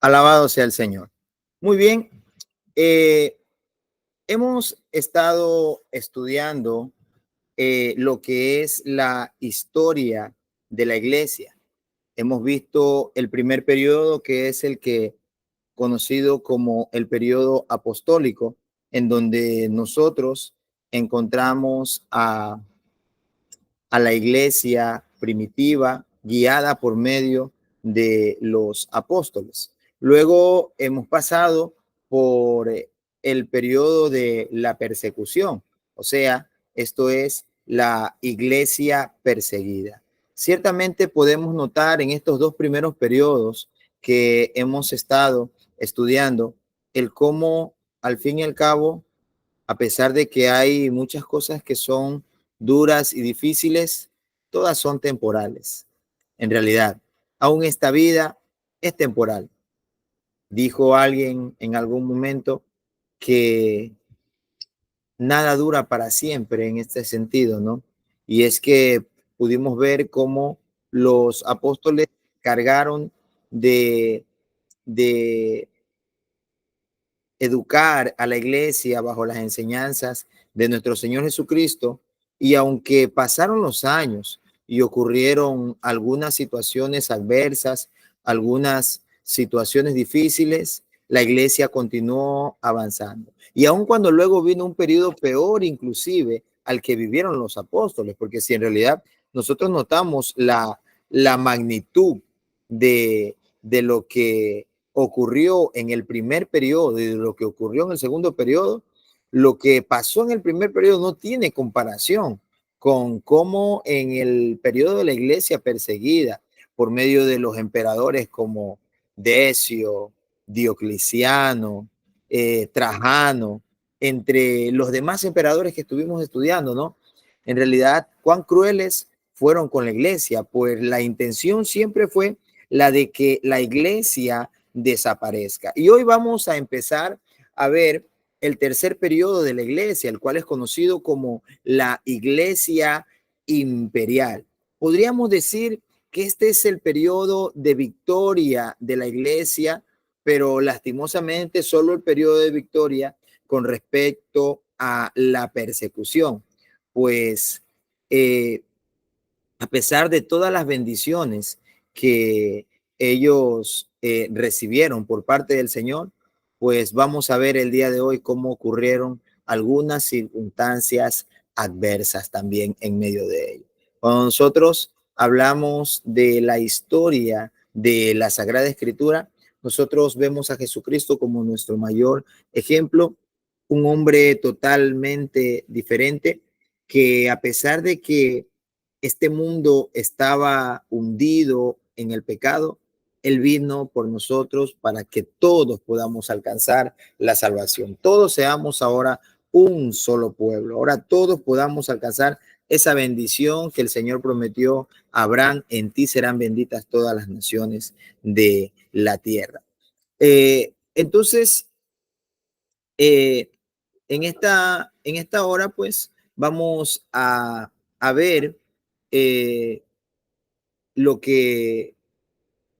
Alabado sea el Señor. Muy bien, eh, hemos estado estudiando lo que es la historia de la iglesia. Hemos visto el primer periodo, que es el que conocido como el periodo apostólico, en donde nosotros encontramos a la iglesia primitiva guiada por medio de los apóstoles. Luego hemos pasado por el periodo de la persecución, o sea, esto es la iglesia perseguida. Ciertamente podemos notar en estos dos primeros periodos que hemos estado estudiando el cómo al fin y al cabo, a pesar de que hay muchas cosas que son duras y difíciles, todas son temporales. En realidad, aún esta vida es temporal. Dijo alguien en algún momento que nada dura para siempre en este sentido, ¿no? Y es que pudimos ver cómo los apóstoles cargaron de, de educar a la iglesia bajo las enseñanzas de nuestro Señor Jesucristo. Y aunque pasaron los años y ocurrieron algunas situaciones adversas, algunas situaciones difíciles, la iglesia continuó avanzando. Y aun cuando luego vino un periodo peor inclusive al que vivieron los apóstoles, porque si en realidad nosotros notamos la magnitud de lo que ocurrió en el primer periodo y de lo que ocurrió en el segundo periodo, lo que pasó en el primer periodo no tiene comparación con cómo en el periodo de la iglesia perseguida por medio de los emperadores como Decio, Diocleciano, Trajano, entre los demás emperadores que estuvimos estudiando, ¿no? En realidad, cuán crueles fueron con la iglesia, pues la intención siempre fue la de que la iglesia desaparezca. Y hoy vamos a empezar a ver el tercer periodo de la iglesia, el cual es conocido como la iglesia imperial. Podríamos decir que este es el periodo de victoria de la iglesia, pero lastimosamente solo el periodo de victoria con respecto a la persecución, pues a pesar de todas las bendiciones que ellos recibieron por parte del Señor, pues vamos a ver el día de hoy cómo ocurrieron algunas circunstancias adversas también en medio de ello. Cuando nosotros hablamos de la historia de la Sagrada Escritura, nosotros vemos a Jesucristo como nuestro mayor ejemplo, un hombre totalmente diferente que a pesar de que este mundo estaba hundido en el pecado, Él vino por nosotros para que todos podamos alcanzar la salvación. Todos seamos ahora un solo pueblo. Ahora todos podamos alcanzar esa bendición que el Señor prometió a Abraham. En ti serán benditas todas las naciones de la tierra. Entonces, eh, en esta hora, pues, vamos a ver lo que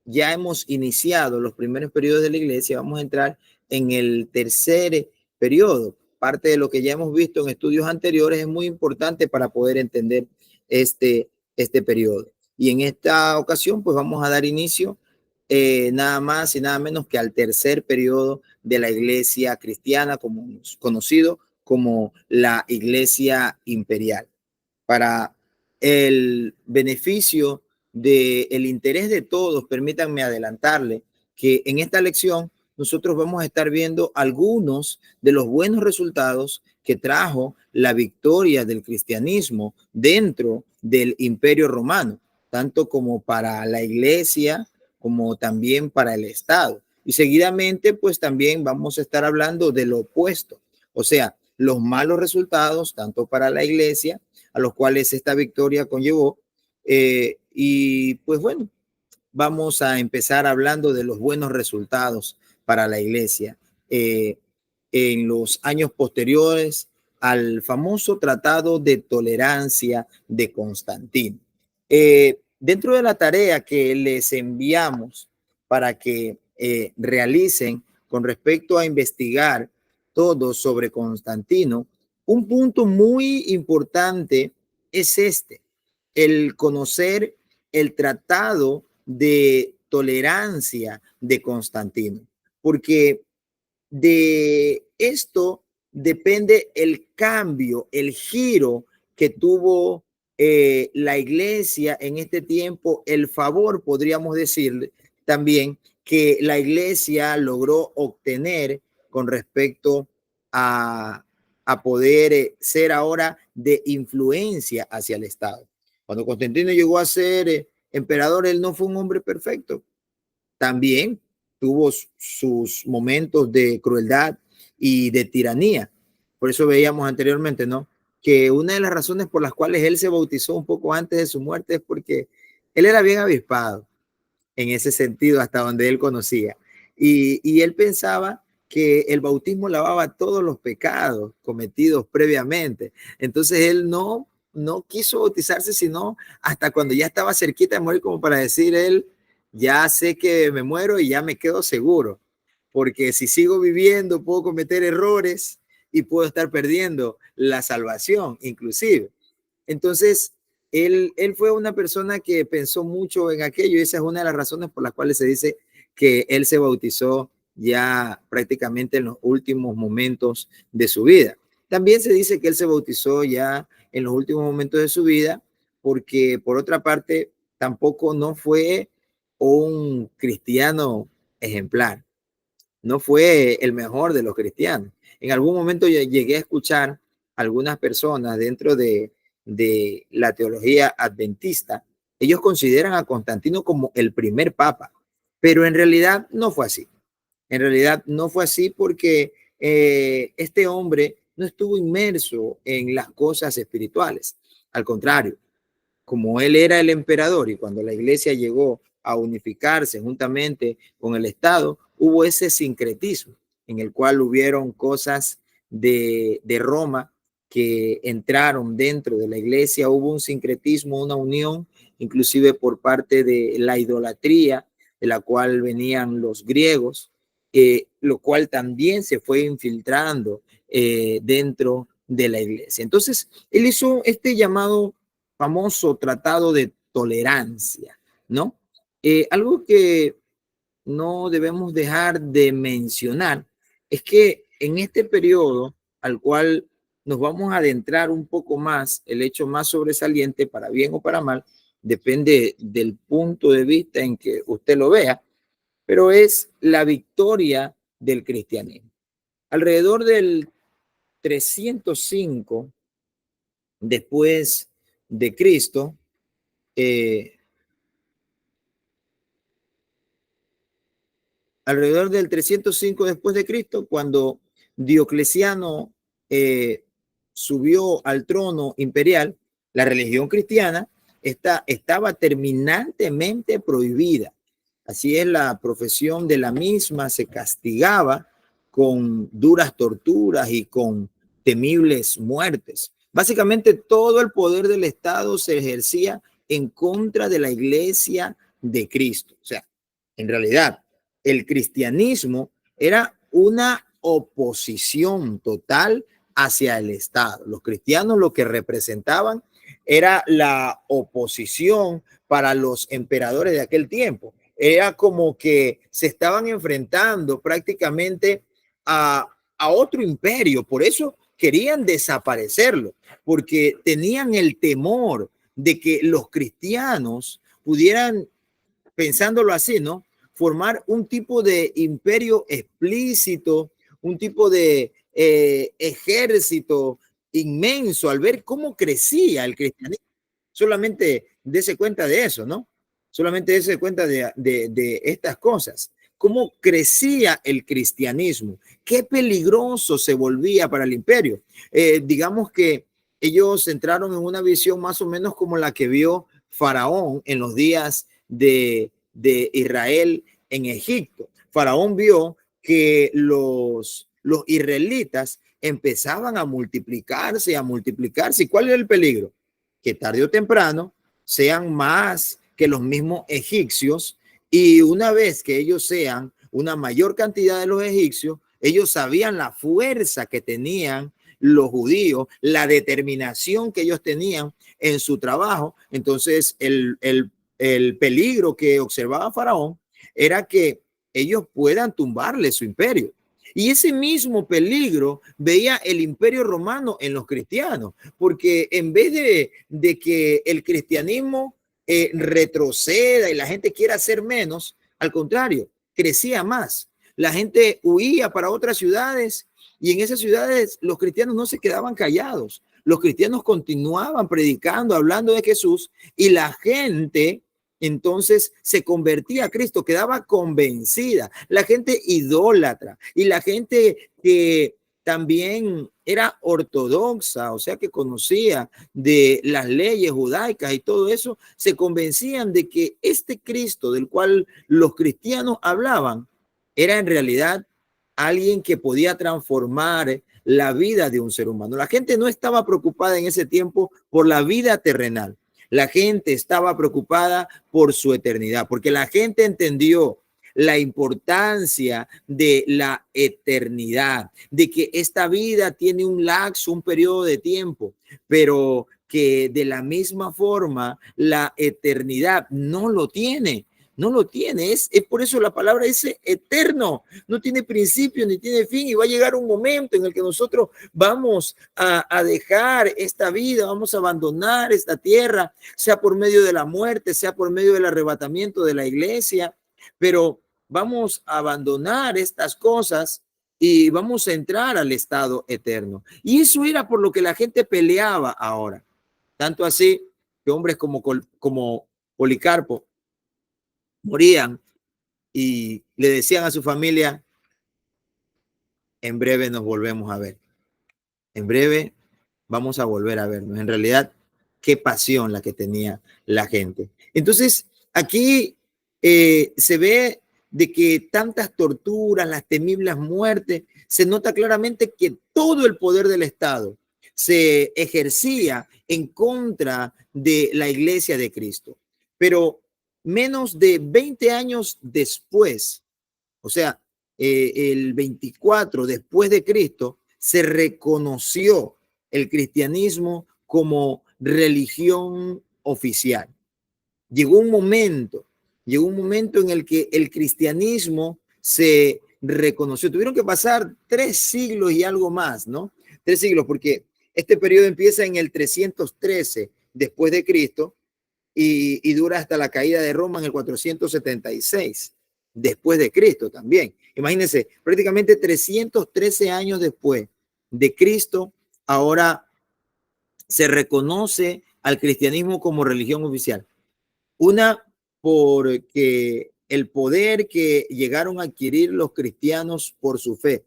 ya hemos iniciado los primeros periodos de la iglesia. Vamos a entrar en el tercer periodo. Parte de lo que ya hemos visto en estudios anteriores es muy importante para poder entender este periodo. Y en esta ocasión, pues vamos a dar inicio nada más y nada menos que al tercer periodo de la iglesia cristiana, como conocido como la iglesia imperial. Para el beneficio del interés de todos, permítanme adelantarle que en esta lección nosotros vamos a estar viendo algunos de los buenos resultados que trajo la victoria del cristianismo dentro del Imperio Romano, tanto como para la iglesia como también para el Estado. Y seguidamente, pues también vamos a estar hablando de lo opuesto, o sea, los malos resultados tanto para la iglesia, a los cuales esta victoria conllevó. Y pues bueno, vamos a empezar hablando de los buenos resultados para la iglesia en los años posteriores al famoso Tratado de Tolerancia de Constantino. Dentro de la tarea que les enviamos para que realicen con respecto a investigar todo sobre Constantino, un punto muy importante es este, el conocer el tratado de tolerancia de Constantino, porque de esto depende el cambio, el giro que tuvo la iglesia en este tiempo, el favor, podríamos decir también, que la iglesia logró obtener con respecto a, a poder ser ahora de influencia hacia el Estado. Cuando Constantino llegó a ser emperador, él no fue un hombre perfecto. También tuvo sus momentos de crueldad y de tiranía. Por eso veíamos anteriormente, ¿no? Que una de las razones por las cuales él se bautizó un poco antes de su muerte es porque él era bien avispado en ese sentido, hasta donde él conocía. Y él pensaba que el bautismo lavaba todos los pecados cometidos previamente. Entonces él no quiso bautizarse, sino hasta cuando ya estaba cerquita de morir, como para decir él, ya sé que me muero y ya me quedo seguro, porque si sigo viviendo puedo cometer errores y puedo estar perdiendo la salvación, inclusive. Entonces, él fue una persona que pensó mucho en aquello y esa es una de las razones por las cuales se dice que él se bautizó ya prácticamente en los últimos momentos de su vida. También se dice que él se bautizó ya en los últimos momentos de su vida porque, por otra parte, tampoco no fue un cristiano ejemplar, no fue el mejor de los cristianos. En algún momento llegué a escuchar algunas personas dentro de la teología adventista, ellos consideran a Constantino como el primer papa, pero en realidad no fue así. En realidad no fue así porque este hombre no estuvo inmerso en las cosas espirituales. Al contrario, como él era el emperador y cuando la iglesia llegó a unificarse juntamente con el Estado, hubo ese sincretismo en el cual hubieron cosas de Roma que entraron dentro de la iglesia, hubo un sincretismo, una unión, inclusive por parte de la idolatría, de la cual venían los griegos, lo cual también se fue infiltrando dentro de la iglesia. Entonces, él hizo este llamado famoso tratado de tolerancia, ¿no? Algo que no debemos dejar de mencionar es que en este periodo al cual nos vamos a adentrar un poco más, el hecho más sobresaliente, para bien o para mal, depende del punto de vista en que usted lo vea, pero es la victoria del cristianismo. Alrededor del 305 después de Cristo, eh, alrededor del 305 después de Cristo, cuando Diocleciano subió al trono imperial, la religión cristiana estaba terminantemente prohibida. Así es, la profesión de la misma se castigaba con duras torturas y con temibles muertes. Básicamente todo el poder del Estado se ejercía en contra de la iglesia de Cristo. O sea, en realidad, el cristianismo era una oposición total hacia el Estado. Los cristianos lo que representaban era la oposición para los emperadores de aquel tiempo. Era como que se estaban enfrentando prácticamente a otro imperio. Por eso querían desaparecerlo, porque tenían el temor de que los cristianos pudieran, pensándolo así, ¿no?, formar un tipo de imperio explícito, un tipo de ejército inmenso al ver cómo crecía el cristianismo. Solamente dése cuenta de eso, ¿no? Solamente dése cuenta de estas cosas. Cómo crecía el cristianismo, qué peligroso se volvía para el imperio. Digamos que ellos entraron en una visión más o menos como la que vio Faraón en los días de Israel en Egipto. Faraón vio que los israelitas empezaban a multiplicarse, a multiplicarse. ¿Y cuál era el peligro? Que tarde o temprano sean más que los mismos egipcios Y una vez que ellos sean una mayor cantidad de los egipcios, ellos sabían la fuerza que tenían los judíos, la determinación que ellos tenían en su trabajo. Entonces, el peligro que observaba Faraón era que ellos puedan tumbarle su imperio. Y ese mismo peligro veía el imperio romano en los cristianos, porque en vez de que el cristianismo retroceda y la gente quiera hacer menos, al contrario, crecía más. La gente huía para otras ciudades y en esas ciudades los cristianos no se quedaban callados. Los cristianos continuaban predicando, hablando de Jesús y la gente entonces se convertía a Cristo, quedaba convencida. La gente idólatra y la gente que también era ortodoxa, o sea que conocía de las leyes judaicas y todo eso, se convencían de que este Cristo del cual los cristianos hablaban era en realidad alguien que podía transformar la vida de un ser humano. La gente no estaba preocupada en ese tiempo por la vida terrenal. La gente estaba preocupada por su eternidad, porque la gente entendió la importancia de la eternidad, de que esta vida tiene un lapso, un periodo de tiempo, pero que de la misma forma la eternidad no lo tiene. No lo tiene, es por eso la palabra dice eterno, no tiene principio ni tiene fin y va a llegar un momento en el que nosotros vamos a dejar esta vida, vamos a abandonar esta tierra, sea por medio de la muerte, sea por medio del arrebatamiento de la iglesia, pero vamos a abandonar estas cosas y vamos a entrar al estado eterno. Y eso era por lo que la gente peleaba ahora, tanto así que hombres como Policarpo morían y le decían a su familia, en breve nos volvemos a ver. En breve vamos a volver a vernos. En realidad, qué pasión la que tenía la gente. Entonces, aquí se ve de que tantas torturas, las temibles muertes, se nota claramente que todo el poder del Estado se ejercía en contra de la iglesia de Cristo. Pero menos de 20 años después, o sea, el 24 después de Cristo, se reconoció el cristianismo como religión oficial. Llegó un momento, llegó un momento en el que el cristianismo se reconoció. Tuvieron que pasar 3 siglos y algo más, ¿no? 3 siglos, porque este periodo empieza en el 313 después de Cristo y dura hasta la caída de Roma en el 476 después de Cristo también. Imagínense, prácticamente 313 años después de Cristo, ahora se reconoce al cristianismo como religión oficial. Una, porque el poder que llegaron a adquirir los cristianos por su fe,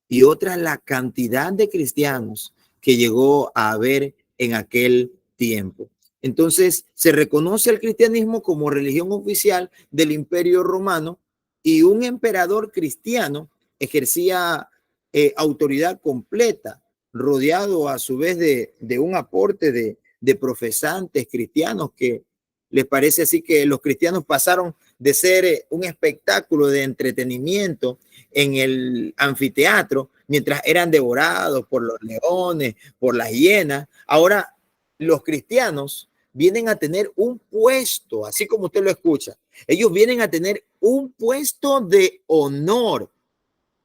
y otra, la cantidad de cristianos que llegó a haber en aquel tiempo. Entonces, se reconoce al cristianismo como religión oficial del Imperio Romano y un emperador cristiano ejercía autoridad completa, rodeado a su vez de un aporte de profesantes cristianos que les parece así que los cristianos pasaron de ser un espectáculo de entretenimiento en el anfiteatro, mientras eran devorados por los leones, por las hienas. Ahora los cristianos vienen a tener un puesto, así como usted lo escucha. Ellos vienen a tener un puesto de honor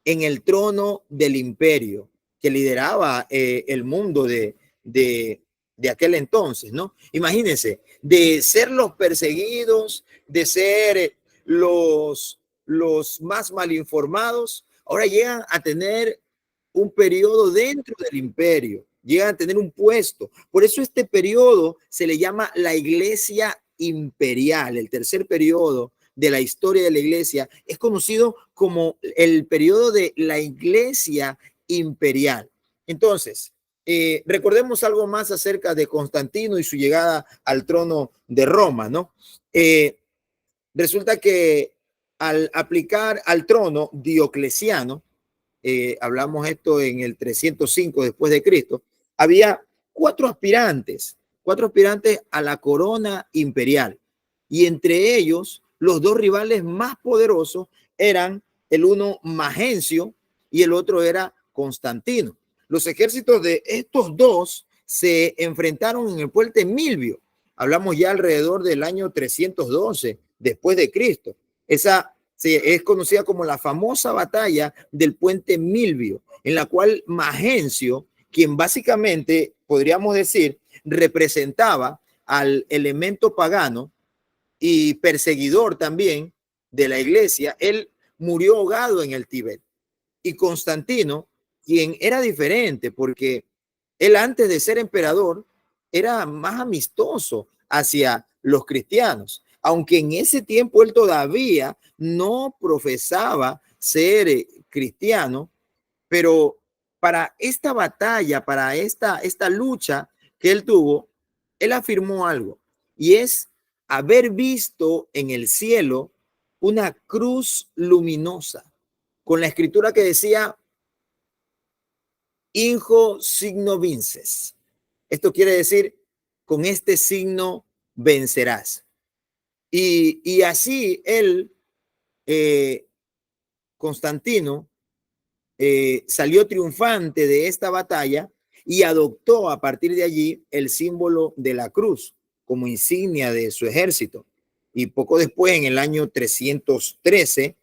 en el trono del imperio que lideraba el mundo de aquel entonces, ¿no? Imagínense, de ser los perseguidos, de ser los más mal informados, ahora llegan a tener un periodo dentro del imperio, llegan a tener un puesto. Por eso este periodo se le llama la iglesia imperial, el tercer periodo de la historia de la iglesia, es conocido como el periodo de la iglesia imperial. Entonces, recordemos algo más acerca de Constantino y su llegada al trono de Roma, ¿no? Resulta que al aplicar al trono Diocleciano, hablamos esto en el 305 después de Cristo, había cuatro aspirantes a la corona imperial y entre ellos los dos rivales más poderosos eran el uno Magencio y el otro era Constantino. Los ejércitos de estos dos se enfrentaron en el puente Milvio. Hablamos ya alrededor del año 312 después de Cristo. Esa es conocida como la famosa batalla del puente Milvio, en la cual Magencio, quien básicamente podríamos decir representaba al elemento pagano y perseguidor también de la iglesia, él murió ahogado en el Tíbet. Y Constantino, quien era diferente, porque él antes de ser emperador era más amistoso hacia los cristianos, aunque en ese tiempo él todavía no profesaba ser cristiano, pero para esta batalla, para esta lucha que él tuvo, él afirmó algo, y es haber visto en el cielo una cruz luminosa con la escritura que decía Injo signo vinces. Esto quiere decir, con este signo vencerás. Y así él, Constantino, salió triunfante de esta batalla y adoptó a partir de allí el símbolo de la cruz como insignia de su ejército. Y poco después, en el año 313,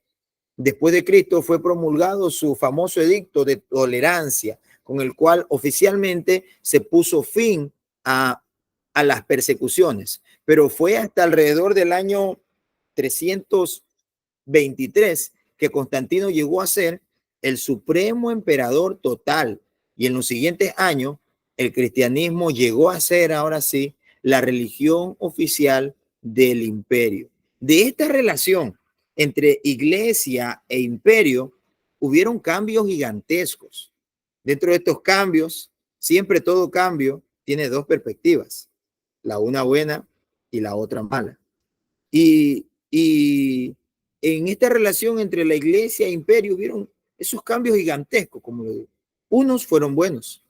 después de Cristo, fue promulgado su famoso edicto de tolerancia, con el cual oficialmente se puso fin a las persecuciones. Pero fue hasta alrededor del año 323 que Constantino llegó a ser el supremo emperador total. Y en los siguientes años, el cristianismo llegó a ser, ahora sí, la religión oficial del imperio. De esta relación entre iglesia e imperio, hubieron cambios gigantescos. Dentro de estos cambios, siempre todo cambio tiene dos perspectivas, la una buena y la otra mala. Y en esta relación entre la iglesia e imperio hubieron esos cambios gigantescos, como lo digo. Unos fueron buenos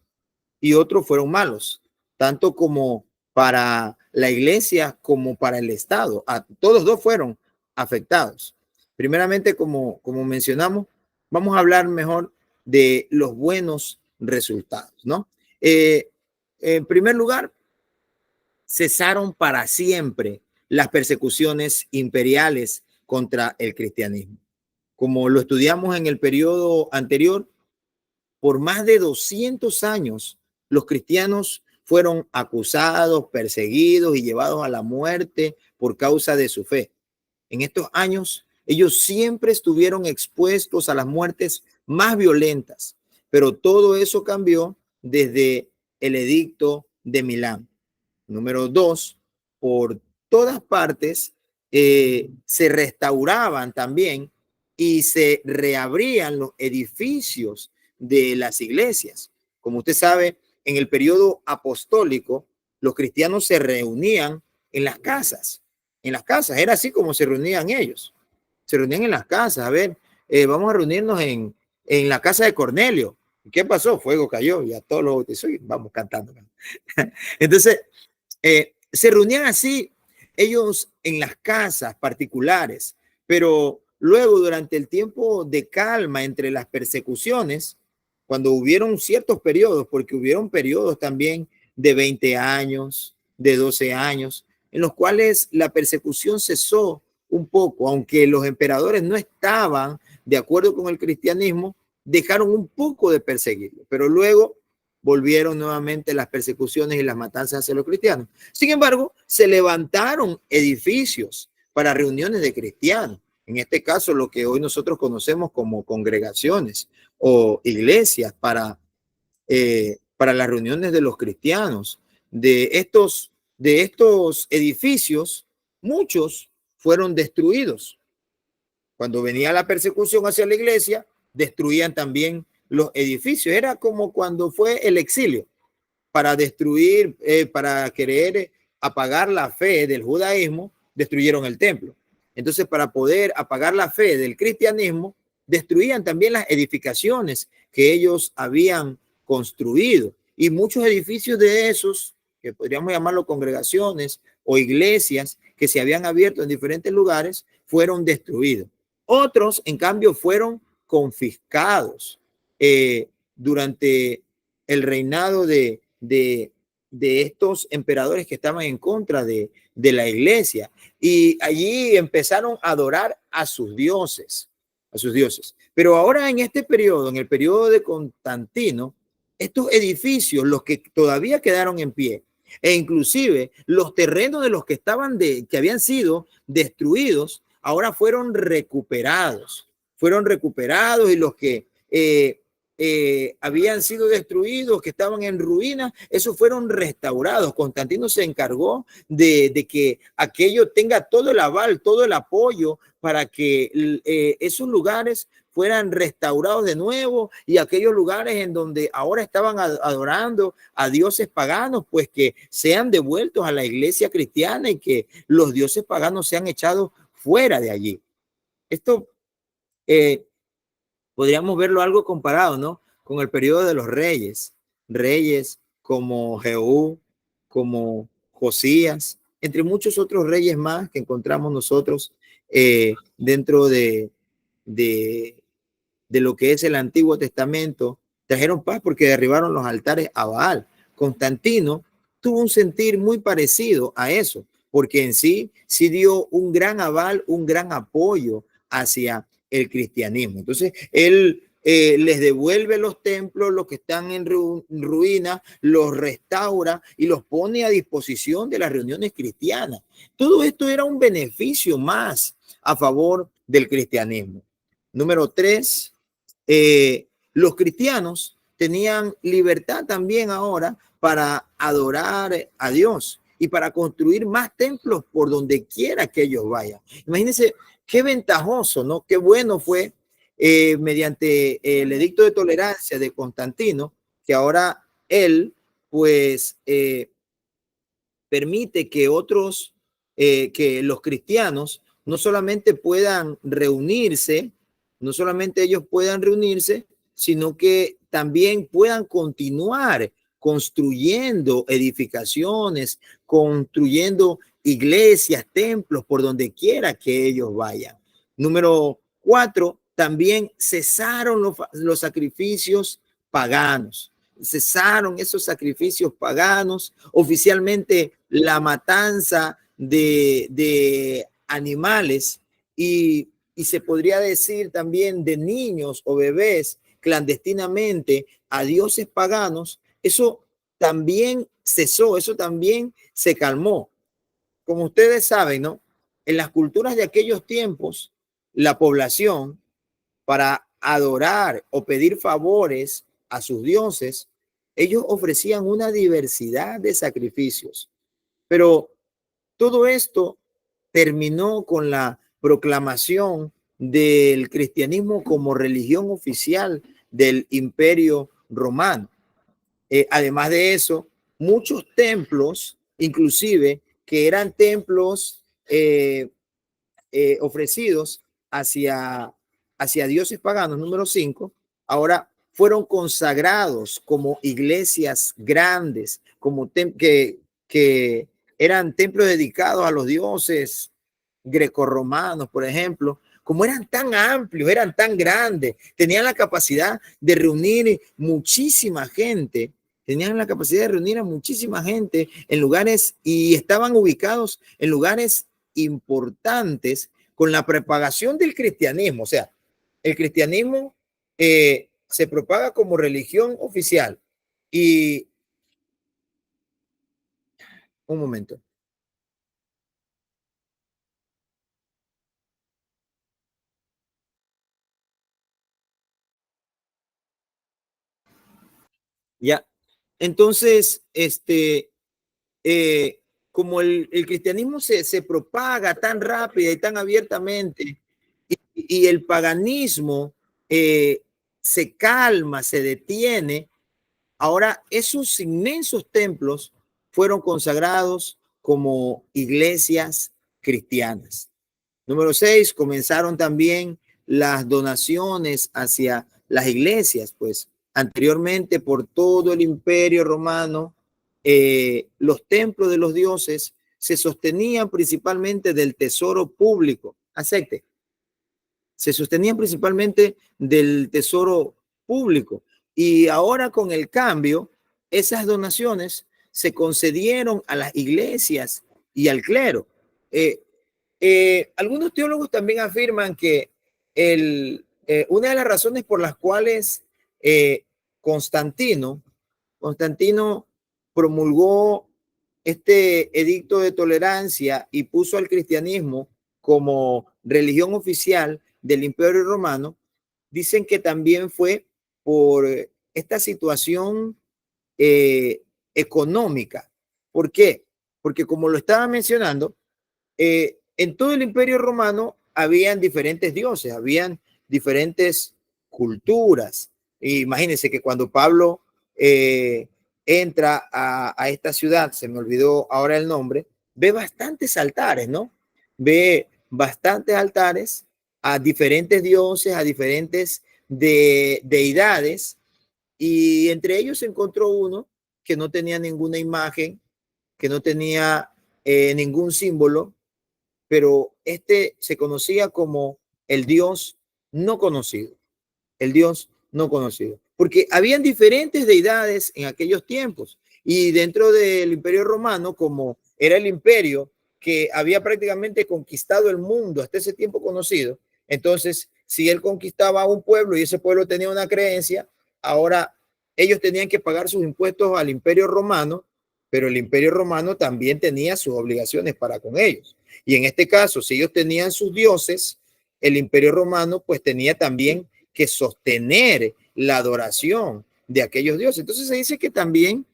y otros fueron malos, tanto como para la iglesia como para el Estado. Todos dos fueron afectados. Primeramente, como mencionamos, vamos a hablar mejor de los buenos resultados, ¿no? En primer lugar, cesaron para siempre las persecuciones imperiales contra el cristianismo. Como lo estudiamos en el periodo anterior, por más de 200 años, los cristianos fueron acusados, perseguidos y llevados a la muerte por causa de su fe. En estos años, ellos siempre estuvieron expuestos a las muertes más violentas, pero todo eso cambió desde el edicto de Milán. Número 2, por todas partes se restauraban también y se reabrían los edificios de las iglesias. Como usted sabe, en el periodo apostólico, los cristianos se reunían en las casas. En las casas, era así como se reunían ellos. Se reunían en las casas. A ver, vamos a reunirnos en la casa de Cornelio. ¿Qué pasó? Fuego cayó y a todos los bautizó y vamos cantando. Entonces, se reunían así ellos en las casas particulares, pero luego durante el tiempo de calma entre las persecuciones, cuando hubieron ciertos periodos, porque hubieron periodos también de 20 años, de 12 años, en los cuales la persecución cesó un poco, aunque los emperadores no estaban de acuerdo con el cristianismo, dejaron un poco de perseguirlo, pero luego volvieron nuevamente las persecuciones y las matanzas hacia los cristianos. Sin embargo, se levantaron edificios para reuniones de cristianos. En este caso, lo que hoy nosotros conocemos como congregaciones o iglesias para las reuniones de los cristianos. De estos edificios, muchos fueron destruidos. Cuando venía la persecución hacia la iglesia, destruían también los edificios. Era como cuando fue el exilio para destruir, para querer apagar la fe del judaísmo, destruyeron el templo. Entonces, para poder apagar la fe del cristianismo, destruían también las edificaciones que ellos habían construido. Y muchos edificios de esos, que podríamos llamarlo congregaciones o iglesias que se habían abierto en diferentes lugares, fueron destruidos. Otros, en cambio, fueron confiscados durante el reinado de estos emperadores que estaban en contra de la iglesia. Y allí empezaron a adorar a sus dioses, a sus dioses. Pero ahora en este periodo, en el periodo de Constantino, estos edificios, los que todavía quedaron en pie, e inclusive los terrenos de los que que habían sido destruidos, ahora fueron recuperados, y los que habían sido destruidos, que estaban en ruinas, esos fueron restaurados. Constantino se encargó de que aquello tenga todo el aval, todo el apoyo para que esos lugares fueran restaurados de nuevo, y aquellos lugares en donde ahora estaban adorando a dioses paganos, pues que sean devueltos a la iglesia cristiana y que los dioses paganos sean echados fuera de allí. Esto podríamos verlo algo comparado, ¿no? Con el periodo de los reyes. Reyes como Jehú, como Josías, entre muchos otros reyes más que encontramos nosotros dentro de lo que es el Antiguo Testamento. Trajeron paz porque derribaron los altares a Baal. Constantino tuvo un sentir muy parecido a eso, porque en sí dio un gran aval, un gran apoyo hacia el cristianismo. Entonces, él les devuelve los templos, los que están en ruina, los restaura y los pone a disposición de las reuniones cristianas. Todo esto era un beneficio más a favor del cristianismo. Número 3, los cristianos tenían libertad también ahora para adorar a Dios y para construir más templos por donde quiera que ellos vayan. Imagínense qué ventajoso, ¿no? Qué bueno fue mediante el edicto de tolerancia de Constantino, que ahora él, pues, permite que que los cristianos no solamente puedan reunirse, no solamente ellos puedan reunirse, sino que también puedan continuar construyendo edificaciones, construyendo iglesias, templos, por donde quiera que ellos vayan. Número 4, también cesaron los sacrificios paganos. Cesaron esos sacrificios paganos. Oficialmente la matanza de animales y se podría decir también de niños o bebés clandestinamente a dioses paganos, eso también cesó, eso también se calmó. Como ustedes saben, ¿no? En las culturas de aquellos tiempos, la población, para adorar o pedir favores a sus dioses, ellos ofrecían una diversidad de sacrificios. Pero todo esto terminó con la proclamación del cristianismo como religión oficial del Imperio Romano. Además de eso, muchos templos, inclusive, que eran templos ofrecidos hacia dioses paganos, número 5, ahora fueron consagrados como iglesias grandes, como que eran templos dedicados a los dioses grecorromanos, por ejemplo. Como eran tan amplios, eran tan grandes, tenían la capacidad de reunir muchísima gente, tenían la capacidad de reunir a muchísima gente en lugares, y estaban ubicados en lugares importantes con la propagación del cristianismo. O sea, el cristianismo se propaga como religión oficial. Y un momento. Ya. Entonces, como el cristianismo se propaga tan rápida y tan abiertamente, y el paganismo se calma, se detiene, ahora esos inmensos templos fueron consagrados como iglesias cristianas. Número 6, comenzaron también las donaciones hacia las iglesias, pues anteriormente por todo el Imperio Romano, los templos de los dioses se sostenían principalmente del tesoro público. acepte. Se sostenían principalmente del tesoro público. Y ahora con el cambio, esas donaciones se concedieron a las iglesias y al clero. Eh, Algunos teólogos también afirman que una de las razones por las cuales eh, Constantino, Constantino promulgó este edicto de tolerancia y puso al cristianismo como religión oficial del Imperio Romano, dicen que también fue por esta situación económica. ¿Por qué? Porque como lo estaba mencionando, en todo el Imperio Romano habían diferentes dioses, habían diferentes culturas. Imagínense que cuando Pablo entra a esta ciudad, se me olvidó ahora el nombre, ve bastantes altares, ¿no? Ve bastantes altares a diferentes dioses, a diferentes deidades, y entre ellos se encontró uno que no tenía ninguna imagen, que no tenía ningún símbolo, pero este se conocía como el Dios no conocido, el Dios no conocido, porque habían diferentes deidades en aquellos tiempos y dentro del Imperio Romano, como era el imperio que había prácticamente conquistado el mundo hasta ese tiempo conocido, entonces si él conquistaba a un pueblo y ese pueblo tenía una creencia, ahora ellos tenían que pagar sus impuestos al Imperio Romano, pero el Imperio Romano también tenía sus obligaciones para con ellos. Y en este caso, si ellos tenían sus dioses, el Imperio Romano pues tenía también que sostener la adoración de aquellos dioses. Entonces se dice que también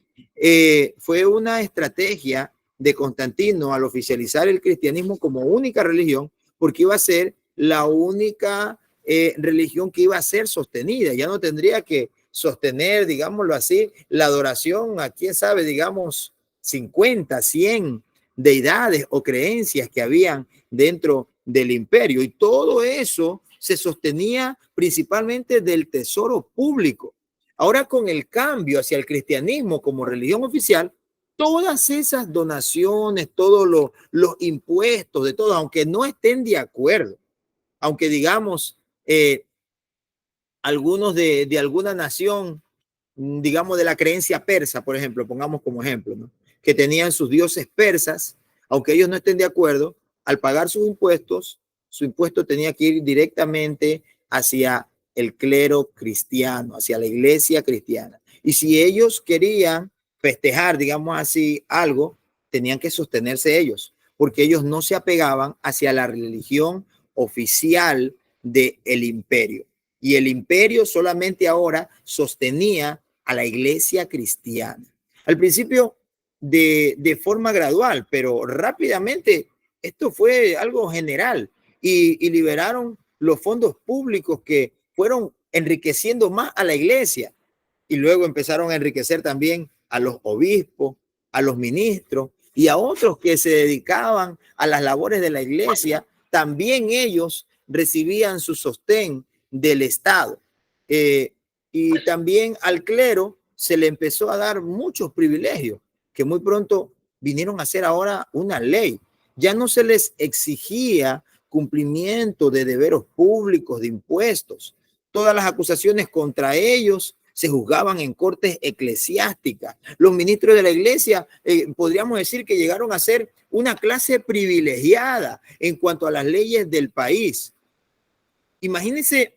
fue una estrategia de Constantino al oficializar el cristianismo como única religión, porque iba a ser la única religión que iba a ser sostenida. Ya no tendría que sostener, digámoslo así, la adoración a quién sabe, digamos, 50, 100 deidades o creencias que habían dentro del imperio. Y todo eso se sostenía principalmente del tesoro público. Ahora con el cambio hacia el cristianismo como religión oficial, todas esas donaciones, todos los impuestos de todo, aunque no estén de acuerdo, aunque digamos algunos de alguna nación, digamos de la creencia persa, por ejemplo, pongamos como ejemplo, ¿no? Que tenían sus dioses persas, aunque ellos no estén de acuerdo, al pagar sus impuestos, su impuesto tenía que ir directamente hacia el clero cristiano, hacia la iglesia cristiana. Y si ellos querían festejar, digamos así, algo, tenían que sostenerse ellos, porque ellos no se apegaban hacia la religión oficial del imperio. Y el imperio solamente ahora sostenía a la iglesia cristiana. Al principio de forma gradual, pero rápidamente esto fue algo general y liberaron los fondos públicos que fueron enriqueciendo más a la iglesia y luego empezaron a enriquecer también a los obispos, a los ministros y a otros que se dedicaban a las labores de la iglesia. También ellos recibían su sostén del Estado. Y también al clero se le empezó a dar muchos privilegios que muy pronto vinieron a ser ahora una ley. Ya no se les exigía cumplimiento de deberes públicos, de impuestos. Todas las acusaciones contra ellos se juzgaban en cortes eclesiásticas. Los ministros de la iglesia, podríamos decir que llegaron a ser una clase privilegiada en cuanto a las leyes del país. Imagínense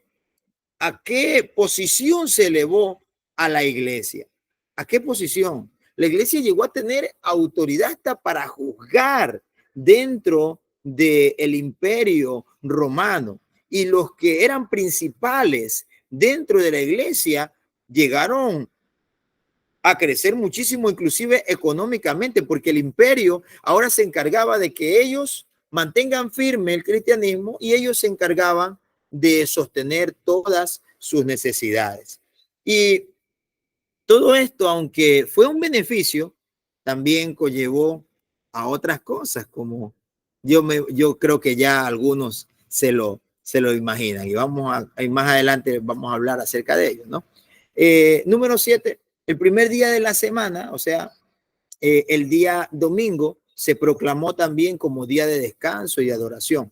a qué posición se elevó a la iglesia. ¿A qué posición? La iglesia llegó a tener autoridad hasta para juzgar dentro del imperio romano. Y los que eran principales dentro de la iglesia llegaron a crecer muchísimo, inclusive económicamente, porque el imperio ahora se encargaba de que ellos mantengan firme el cristianismo y ellos se encargaban de sostener todas sus necesidades. Y todo esto, aunque fue un beneficio, también conllevó a otras cosas, como yo creo que ya algunos se lo imaginan y más adelante vamos a hablar acerca de ello, ¿no? Número 7, el primer día de la semana, o sea, el día domingo, se proclamó también como día de descanso y adoración.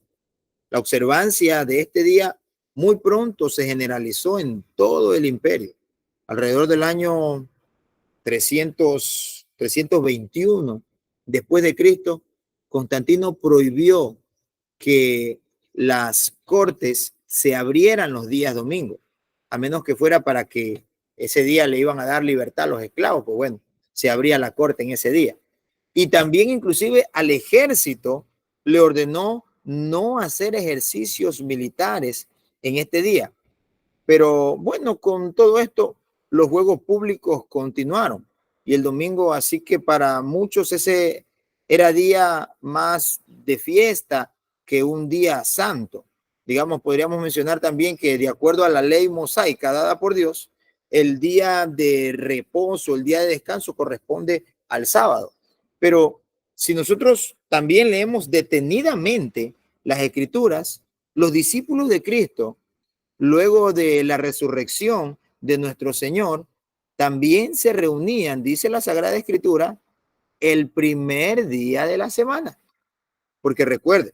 La observancia de este día muy pronto se generalizó en todo el imperio. Alrededor del año 321 después de Cristo, Constantino prohibió que las cortes se abrieran los días domingos, a menos que fuera para que ese día le iban a dar libertad a los esclavos, pues bueno, se abría la corte en ese día. Y también inclusive al ejército le ordenó no hacer ejercicios militares en este día. Pero bueno, con todo esto, los juegos públicos continuaron. Y el domingo, así que para muchos ese era día más de fiesta que un día santo. Digamos, podríamos mencionar también que de acuerdo a la ley mosaica dada por Dios, el día de reposo, el día de descanso corresponde al sábado. Pero si nosotros también leemos detenidamente las escrituras, los discípulos de Cristo, luego de la resurrección de nuestro Señor, también se reunían, dice la Sagrada Escritura, el primer día de la semana. Porque recuerde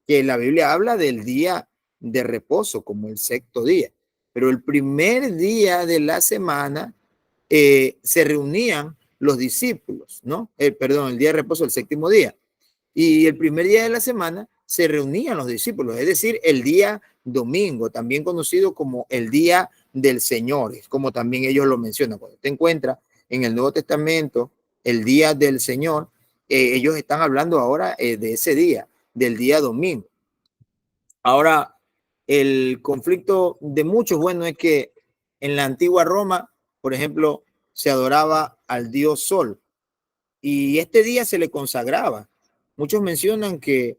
que la Biblia habla del día de reposo como el sexto día, pero el primer día de la semana se reunían los discípulos, ¿no? Perdón, el día de reposo, el séptimo día. Y el primer día de la semana se reunían los discípulos, es decir, el día domingo, también conocido como el día del Señor, es como también ellos lo mencionan. Cuando te encuentras en el Nuevo Testamento, el día del Señor, ellos están hablando ahora de ese día, del día domingo. Ahora, el conflicto de muchos, bueno, es que en la antigua Roma, por ejemplo, se adoraba al dios Sol y este día se le consagraba. Muchos mencionan que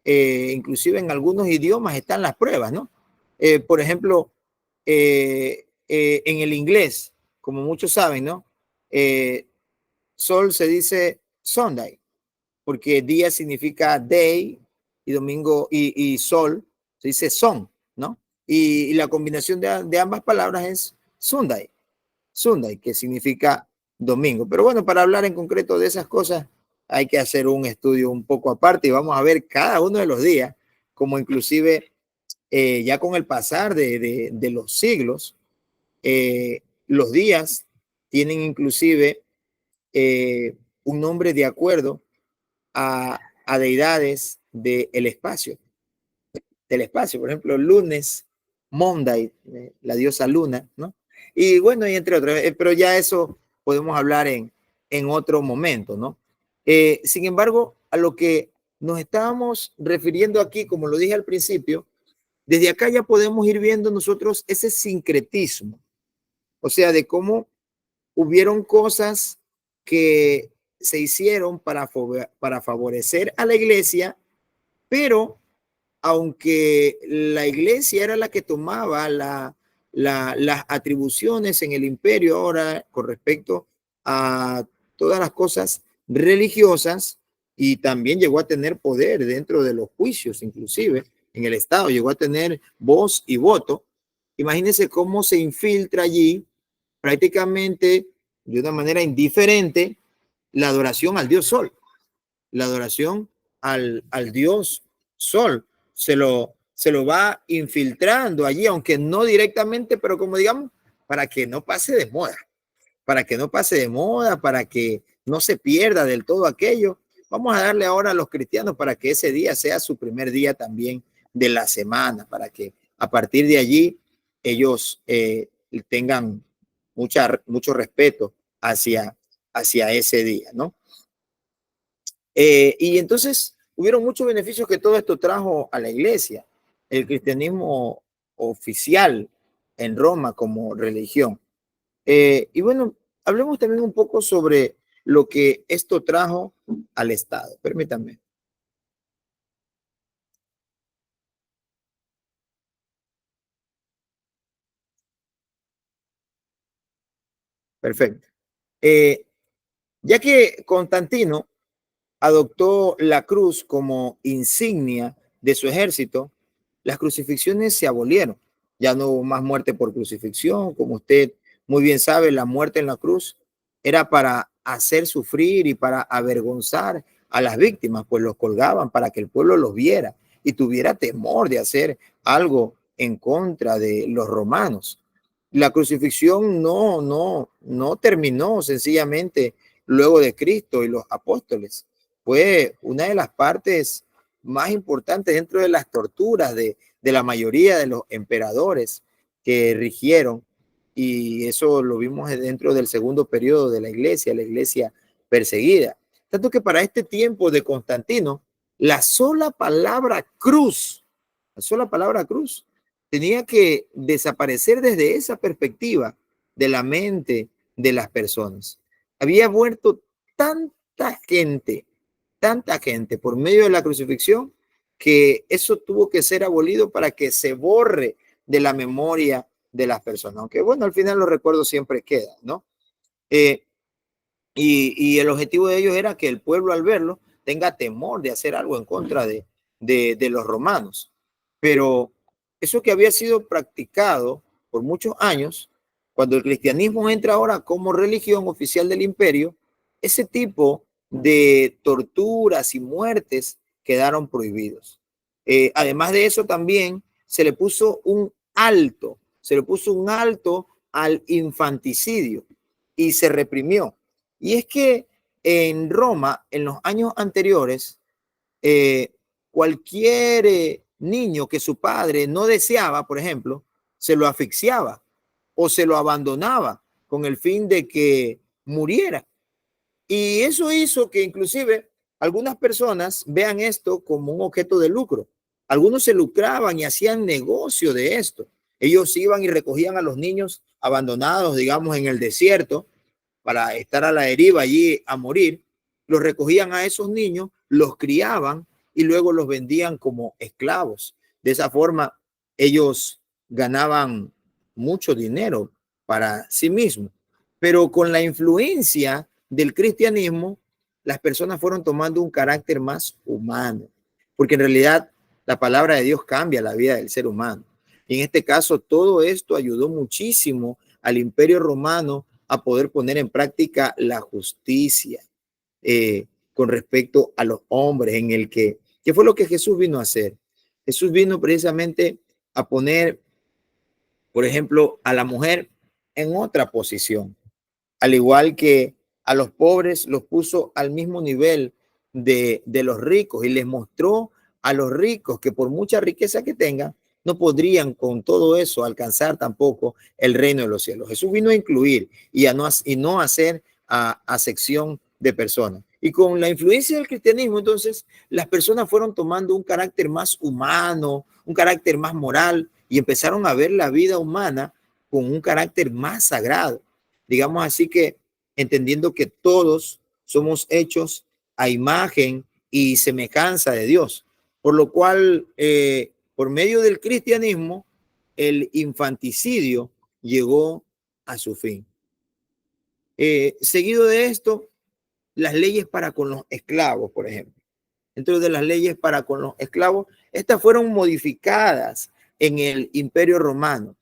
inclusive en algunos idiomas están las pruebas, ¿no? Por ejemplo, en el inglés, como muchos saben, ¿no? Sol se dice Sunday, porque día significa day y domingo y sol se dice son, ¿no? Y la combinación de ambas palabras es Sunday, Sunday, que significa domingo. Pero bueno, para hablar en concreto de esas cosas hay que hacer un estudio un poco aparte y vamos a ver cada uno de los días, como inclusive ya con el pasar de los siglos, los días tienen inclusive un nombre de acuerdo a deidades del espacio, Por ejemplo, lunes, Monday, la diosa Luna, ¿no? Y bueno, y entre otros, pero ya eso podemos hablar en otro momento, ¿no? Sin embargo, a lo que nos estábamos refiriendo aquí, como lo dije al principio, desde acá ya podemos ir viendo nosotros ese sincretismo, o sea, de cómo hubieron cosas que se hicieron para favorecer a la iglesia, pero aunque la iglesia era la que tomaba las atribuciones en el imperio ahora con respecto a todas las cosas religiosas y también llegó a tener poder dentro de los juicios, inclusive en el Estado, llegó a tener voz y voto. Imagínense cómo se infiltra allí prácticamente de una manera indiferente la adoración al dios Sol, la adoración al dios Sol. Se lo va infiltrando allí, aunque no directamente, pero como digamos, para que no pase de moda, para que no pase de moda, para que no se pierda del todo aquello. Vamos a darle ahora a los cristianos para que ese día sea su primer día también de la semana, para que a partir de allí ellos tengan mucho respeto hacia ese día, ¿no? Y entonces hubieron muchos beneficios que todo esto trajo a la iglesia, el cristianismo oficial en Roma como religión. Y bueno, hablemos también un poco sobre lo que esto trajo al Estado. Permítanme. Perfecto. Ya que Constantino adoptó la cruz como insignia de su ejército, las crucifixiones se abolieron. Ya no hubo más muerte por crucifixión. Como usted muy bien sabe, la muerte en la cruz era para hacer sufrir y para avergonzar a las víctimas, pues los colgaban para que el pueblo los viera y tuviera temor de hacer algo en contra de los romanos. La crucifixión no terminó sencillamente luego de Cristo y los apóstoles. Fue una de las partes más importantes dentro de las torturas de la mayoría de los emperadores que rigieron, y eso lo vimos dentro del segundo periodo de la iglesia perseguida. Tanto que para este tiempo de Constantino, la sola palabra cruz, la sola palabra cruz, tenía que desaparecer desde esa perspectiva de la mente de las personas. Había muerto tanta gente por medio de la crucifixión, que eso tuvo que ser abolido para que se borre de la memoria de las personas. Aunque bueno, al final los recuerdos siempre quedan, ¿no? Y el objetivo de ellos era que el pueblo al verlo tenga temor de hacer algo en contra de los romanos. Pero eso que había sido practicado por muchos años, cuando el cristianismo entra ahora como religión oficial del imperio, ese tipo de torturas y muertes quedaron prohibidos. Además de eso, también se le puso un alto al infanticidio y se reprimió. Y es que en Roma, en los años anteriores, cualquier niño que su padre no deseaba, por ejemplo, se lo asfixiaba o se lo abandonaba con el fin de que muriera. Y eso hizo que inclusive algunas personas vean esto como un objeto de lucro. Algunos se lucraban y hacían negocio de esto. Ellos iban y recogían a los niños abandonados, digamos, en el desierto, para estar a la deriva allí a morir. Los recogían a esos niños, los criaban y luego los vendían como esclavos. De esa forma, ellos ganaban mucho dinero para sí mismos. Pero con la influencia del cristianismo, las personas fueron tomando un carácter más humano, porque en realidad la palabra de Dios cambia la vida del ser humano. Y en este caso, todo esto ayudó muchísimo al Imperio Romano a poder poner en práctica la justicia con respecto a los hombres, en el que, ¿qué fue lo que Jesús vino a hacer? Jesús vino precisamente a poner, por ejemplo, a la mujer en otra posición, al igual que a los pobres los puso al mismo nivel de los ricos, y les mostró a los ricos que por mucha riqueza que tengan, no podrían con todo eso alcanzar tampoco el reino de los cielos. Jesús vino a incluir y no hacer acepción de personas. Y con la influencia del cristianismo, entonces, las personas fueron tomando un carácter más humano, un carácter más moral, y empezaron a ver la vida humana con un carácter más sagrado. Digamos así, que entendiendo que todos somos hechos a imagen y semejanza de Dios, por lo cual, por medio del cristianismo, el infanticidio llegó a su fin. Seguido de esto, las leyes para con los esclavos, por ejemplo. Dentro de las leyes para con los esclavos, estas fueron modificadas en el Imperio Romano.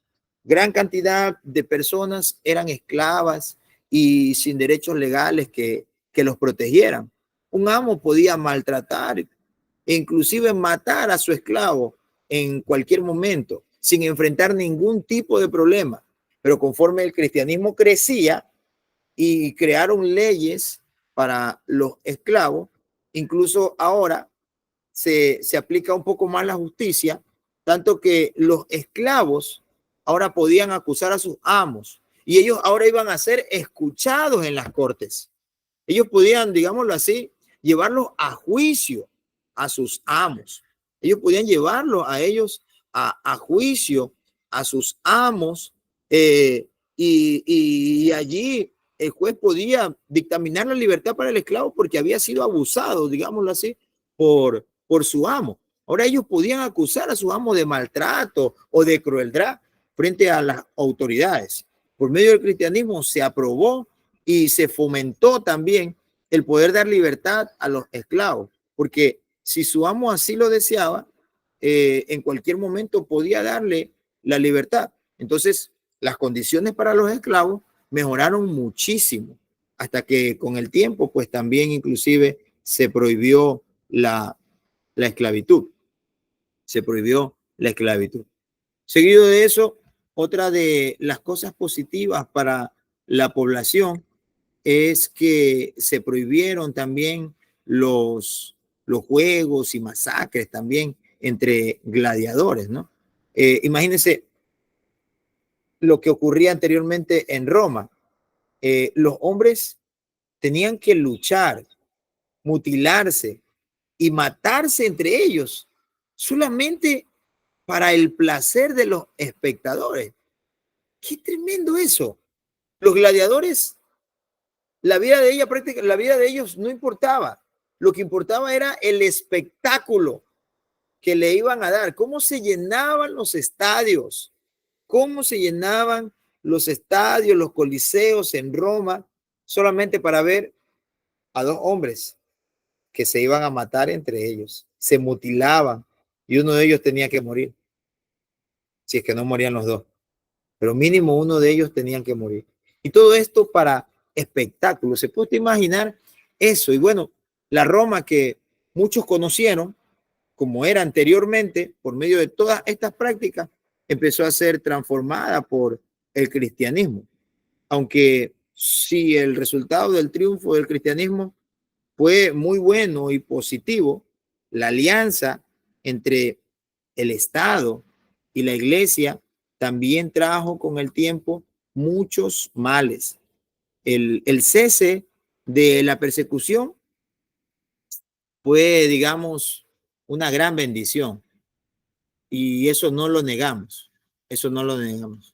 Gran cantidad de personas eran esclavas y sin derechos legales que los protegieran. Un amo podía maltratar e inclusive matar a su esclavo en cualquier momento, sin enfrentar ningún tipo de problema. Pero conforme el cristianismo crecía y crearon leyes para los esclavos, incluso ahora se aplica un poco más la justicia, tanto que los esclavos ahora podían acusar a sus amos y ellos ahora iban a ser escuchados en las cortes. Ellos podían, digámoslo así, llevarlos a juicio a sus amos. Ellos podían llevarlos a ellos a juicio a sus amos, y allí el juez podía dictaminar la libertad para el esclavo porque había sido abusado, digámoslo así, por su amo. Ahora ellos podían acusar a su amo de maltrato o de crueldad frente a las autoridades. Por medio del cristianismo se aprobó y se fomentó también el poder dar libertad a los esclavos, porque si su amo así lo deseaba, en cualquier momento podía darle la libertad. Entonces, las condiciones para los esclavos mejoraron muchísimo, hasta que con el tiempo, pues también inclusive se prohibió la esclavitud. se prohibió la esclavitud. Seguido de eso, otra de las cosas positivas para la población es que se prohibieron también los juegos y masacres también entre gladiadores, ¿no? Imagínense lo que ocurría anteriormente en Roma. Los hombres tenían que luchar, mutilarse y matarse entre ellos solamente para el placer de los espectadores. Qué tremendo eso. Los gladiadores, la vida de ellos no importaba. Lo que importaba era el espectáculo que le iban a dar, cómo se llenaban los estadios, cómo se llenaban los estadios, los coliseos en Roma, solamente para ver a dos hombres que se iban a matar entre ellos, se mutilaban y uno de ellos tenía que morir, si es que no morían los dos, pero mínimo uno de ellos tenían que morir. Y todo esto para espectáculos. ¿Se puede imaginar eso? Y bueno, la Roma que muchos conocieron, como era anteriormente, por medio de todas estas prácticas, empezó a ser transformada por el cristianismo. Aunque si el resultado del triunfo del cristianismo fue muy bueno y positivo, la alianza entre el Estado y la iglesia también trajo con el tiempo muchos males. El cese de la persecución fue, digamos, una gran bendición y eso no lo negamos, eso no lo negamos,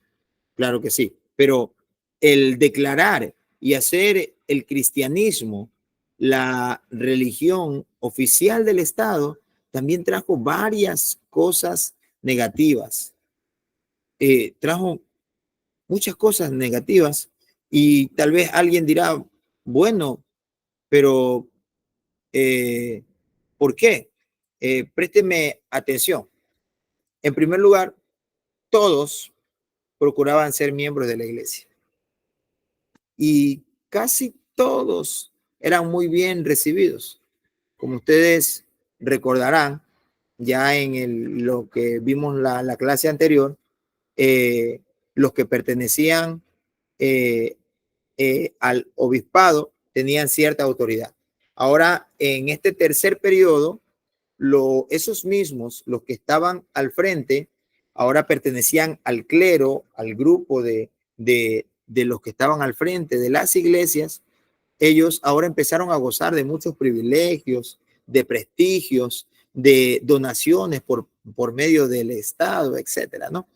claro que sí, pero el declarar y hacer el cristianismo la religión oficial del Estado también trajo varias cosas negativas, trajo muchas cosas negativas y tal vez alguien dirá, bueno, pero ¿por qué? Présteme atención. En primer lugar, todos procuraban ser miembros de la iglesia y casi todos eran muy bien recibidos. Como ustedes recordarán, ya en lo que vimos la clase anterior, eh, los que pertenecían eh, al obispado tenían cierta autoridad. Ahora, en este tercer periodo, esos mismos, los que estaban al frente, ahora pertenecían al clero, al grupo de los que estaban al frente de las iglesias. Ellos ahora empezaron a gozar de muchos privilegios, de prestigios, de donaciones por medio del Estado, etcétera, ¿no?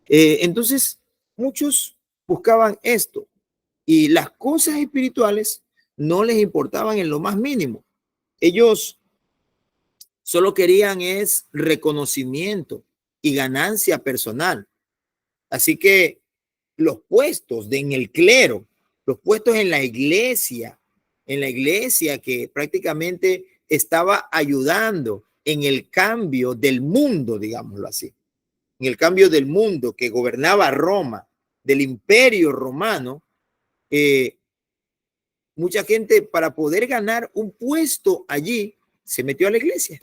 Entonces, muchos buscaban esto y las cosas espirituales no les importaban en lo más mínimo. Ellos solo querían es reconocimiento y ganancia personal. Así que los puestos en el clero, los puestos en la iglesia que prácticamente estaba ayudando en el cambio del mundo, digámoslo así, en el cambio del mundo que gobernaba Roma, del imperio romano, eh, mucha gente para poder ganar un puesto allí se metió a la iglesia.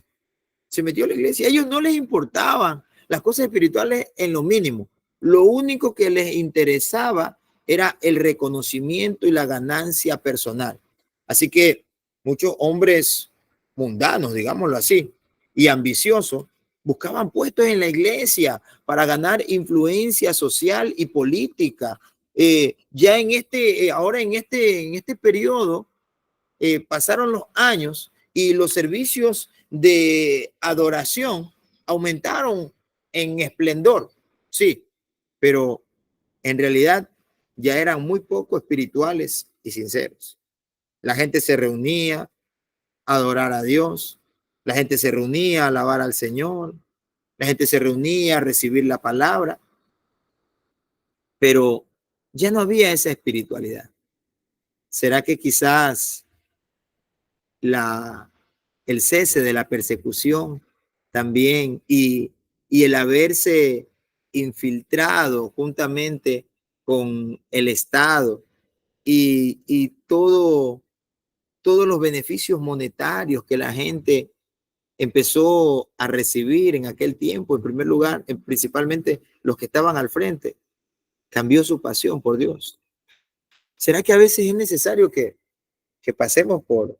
Se metió a la iglesia. A ellos no les importaban las cosas espirituales en lo mínimo. Lo único que les interesaba era el reconocimiento y la ganancia personal. Así que muchos hombres mundanos, digámoslo así, y ambiciosos, buscaban puestos en la iglesia para ganar influencia social y política. Ya ahora en este periodo, pasaron los años y los servicios de adoración aumentaron en esplendor, sí, pero en realidad ya eran muy poco espirituales y sinceros. La gente se reunía a adorar a Dios, la gente se reunía a alabar al Señor, la gente se reunía a recibir la palabra, pero ya no había esa espiritualidad. ¿Será que quizás la el cese de la persecución también y el haberse infiltrado juntamente con el Estado y todos los beneficios monetarios que la gente empezó a recibir en aquel tiempo, en primer lugar, principalmente los que estaban al frente, cambió su pasión por Dios. ¿Será que a veces es necesario que pasemos por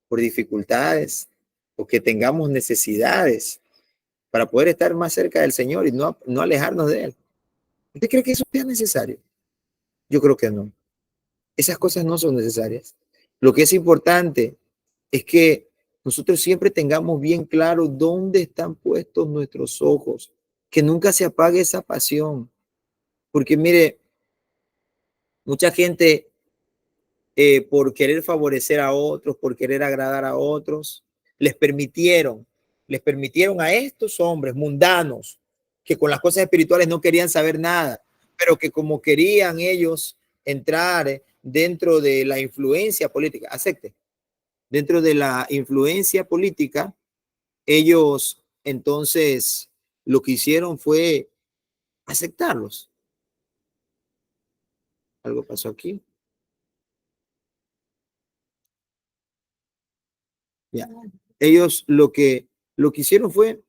dificultades o que tengamos necesidades para poder estar más cerca del Señor y no alejarnos de Él? ¿Usted cree que eso sea necesario? Yo creo que no. Esas cosas no son necesarias. Lo que es importante es que nosotros siempre tengamos bien claro dónde están puestos nuestros ojos, que nunca se apague esa pasión. Porque mire, mucha gente por querer favorecer a otros, por querer agradar a otros, les permitieron a estos hombres mundanos que con las cosas espirituales no querían saber nada, pero que como querían ellos entrar dentro de la influencia política, acepte, dentro de la influencia política, ellos entonces lo que hicieron fue aceptarlos. Algo pasó aquí. Ya. Ellos lo que hicieron fue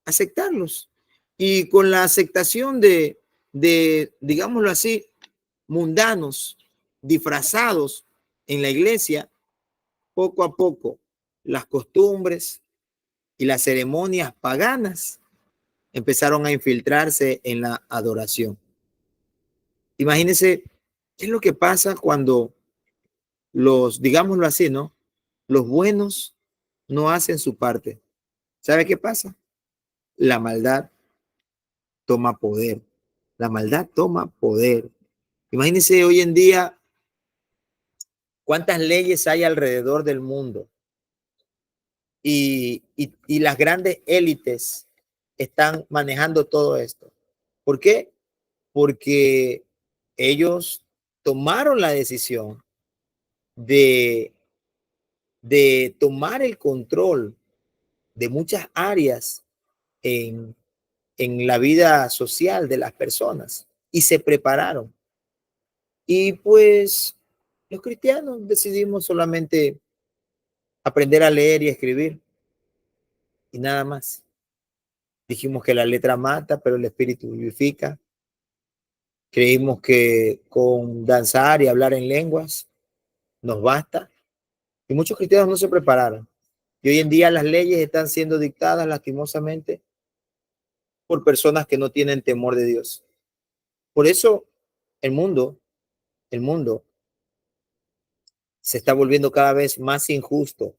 aceptarlos. Y con la aceptación digámoslo así, mundanos, disfrazados en la iglesia, poco a poco las costumbres y las ceremonias paganas empezaron a infiltrarse en la adoración. Imagínense qué es lo que pasa cuando digámoslo así, ¿no? Los buenos no hacen su parte. ¿Sabe qué pasa? La maldad toma poder. La maldad toma poder. Imagínense hoy en día cuántas leyes hay alrededor del mundo y las grandes élites están manejando todo esto. ¿Por qué? Porque ellos tomaron la decisión de, de tomar el control de muchas áreas en, en la vida social de las personas y se prepararon. Y pues los cristianos decidimos solamente aprender a leer y escribir y nada más. Dijimos que la letra mata, pero el espíritu vivifica. Creímos que con danzar y hablar en lenguas nos basta. Y muchos cristianos no se prepararon. Y hoy en día las leyes están siendo dictadas lastimosamente por personas que no tienen temor de Dios. Por eso el mundo, el mundo se está volviendo cada vez más injusto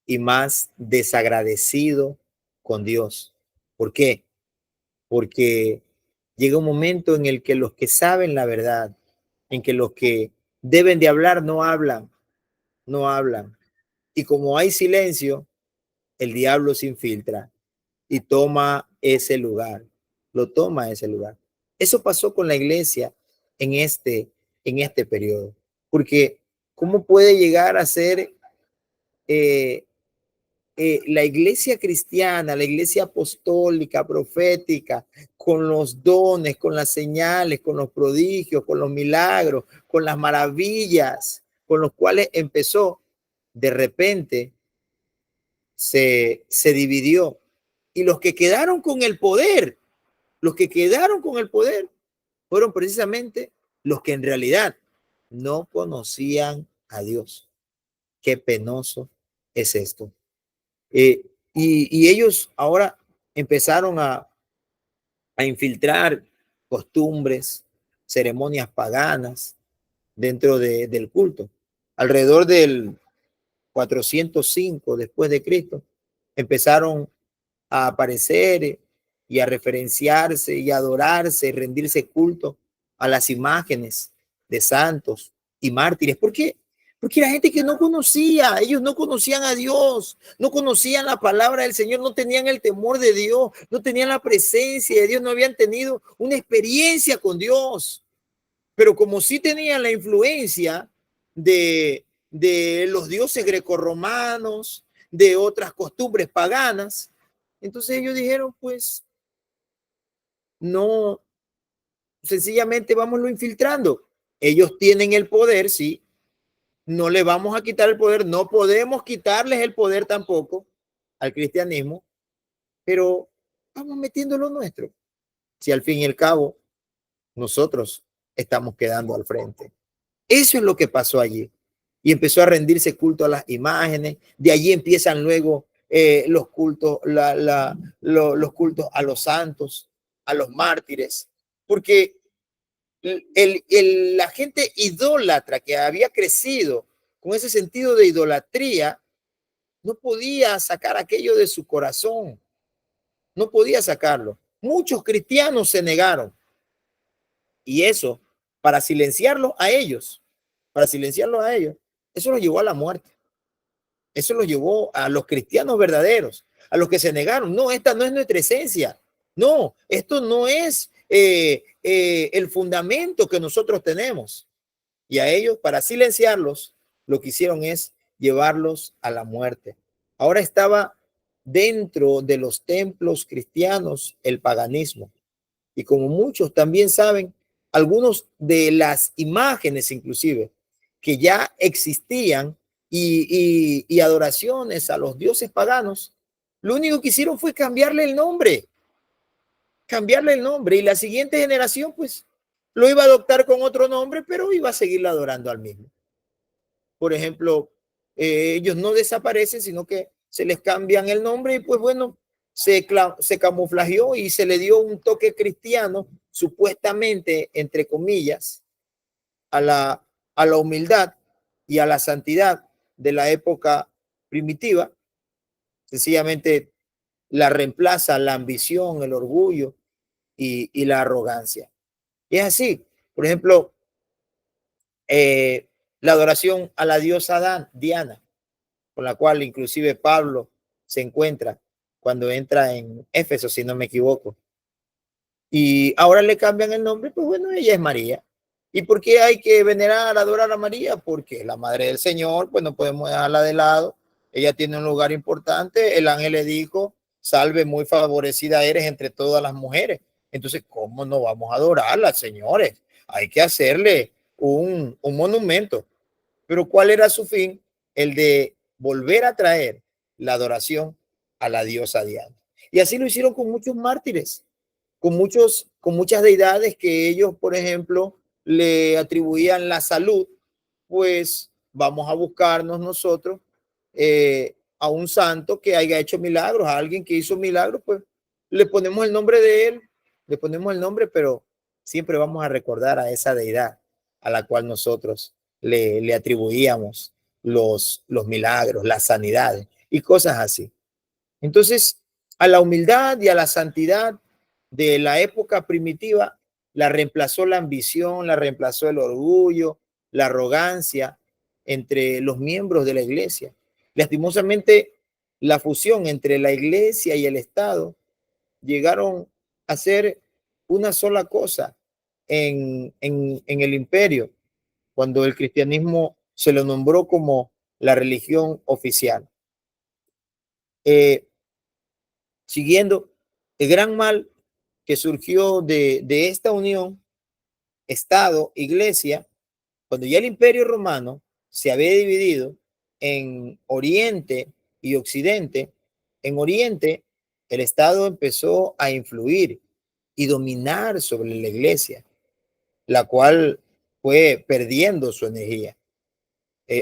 y más desagradecido con Dios. ¿Por qué? Porque llega un momento en el que los que saben la verdad, en que los que deben de hablar no hablan, no hablan. Y como hay silencio, el diablo se infiltra y toma ese lugar, lo toma ese lugar. Eso pasó con la iglesia en este periodo, porque ¿cómo puede llegar a ser eh, la iglesia cristiana, la iglesia apostólica, profética, con los dones, con las señales, con los prodigios, con los milagros, con las maravillas, con los cuales empezó, de repente se dividió? Y los que quedaron con el poder, los que quedaron con el poder, fueron precisamente los que en realidad no conocían a Dios. Qué penoso es esto. Eh, y ellos ahora empezaron a infiltrar costumbres, ceremonias paganas dentro del culto. Alrededor del 405 después de Cristo, empezaron a aparecer y a referenciarse y a adorarse y rendirse culto a las imágenes de santos y mártires. ¿Por qué? Porque la gente que no conocía, ellos no conocían a Dios, no conocían la palabra del Señor, no tenían el temor de Dios, no tenían la presencia de Dios, no habían tenido una experiencia con Dios. Pero como sí tenían la influencia de los dioses grecorromanos, de otras costumbres paganas, entonces ellos dijeron, pues, no, sencillamente vámonos infiltrando. Ellos tienen el poder, sí, no le vamos a quitar el poder, no podemos quitarles el poder tampoco. al cristianismo, pero vamos metiendo lo nuestro. Si al fin y al cabo nosotros estamos quedando al frente. Eso es lo que pasó allí. Y empezó a rendirse culto a las imágenes. De allí empiezan luego los cultos, los cultos a los santos, a los mártires, porque la gente idólatra que había crecido con ese sentido de idolatría no podía sacar aquello de su corazón, no podía sacarlo. Muchos cristianos se negaron y eso, para silenciarlos a ellos, eso los llevó a la muerte. Eso los llevó a los cristianos verdaderos, a los que se negaron. No, esta no es nuestra esencia. No, esto no es el fundamento que nosotros tenemos. Y a ellos, para silenciarlos, lo que hicieron es llevarlos a la muerte. Ahora estaba dentro de los templos cristianos el paganismo. Y como muchos también saben, algunos de las imágenes inclusive que ya existían y adoraciones a los dioses paganos, lo único que hicieron fue cambiarle el nombre y la siguiente generación pues lo iba a adoptar con otro nombre, pero iba a seguirle adorando al mismo. Por ejemplo, ellos no desaparecen, sino que se les cambian el nombre y pues bueno, se camuflajeó y se le dio un toque cristiano, supuestamente, entre comillas, a la humildad y a la santidad de la época primitiva. Sencillamente la reemplaza la ambición, el orgullo y la arrogancia. Y es así. Por ejemplo, la adoración a la diosa Diana, con la cual inclusive Pablo se encuentra cuando entra en Éfeso, si no me equivoco. Y ahora le cambian el nombre, pues bueno, ella es María. ¿Y por qué hay que venerar, adorar a María? Porque es la madre del Señor, pues no podemos dejarla de lado. Ella tiene un lugar importante. El ángel le dijo, salve, muy favorecida eres entre todas las mujeres. Entonces, ¿cómo no vamos a adorarla, señores? Hay que hacerle un monumento. Pero ¿cuál era su fin? El de volver a traer la adoración a la diosa Diana. Y así lo hicieron con muchos mártires, con muchas deidades que ellos, por ejemplo, le atribuían la salud. Pues vamos a buscarnos nosotros a un santo que haya hecho milagros, a alguien que hizo milagros, pues le ponemos el nombre de él, le ponemos el nombre, pero siempre vamos a recordar a esa deidad a la cual nosotros le atribuíamos los milagros, las sanidades y cosas así. Entonces, a la humildad y a la santidad de la época primitiva la reemplazó la ambición, la reemplazó el orgullo, la arrogancia entre los miembros de la iglesia. Lastimosamente, la fusión entre la iglesia y el Estado llegaron a ser una sola cosa en el imperio, cuando el cristianismo se lo nombró como la religión oficial. Siguiendo, el gran mal que surgió de esta unión, Estado, Iglesia, cuando ya el Imperio Romano se había dividido en Oriente y Occidente, en Oriente el Estado empezó a influir y dominar sobre la Iglesia, la cual fue perdiendo su energía.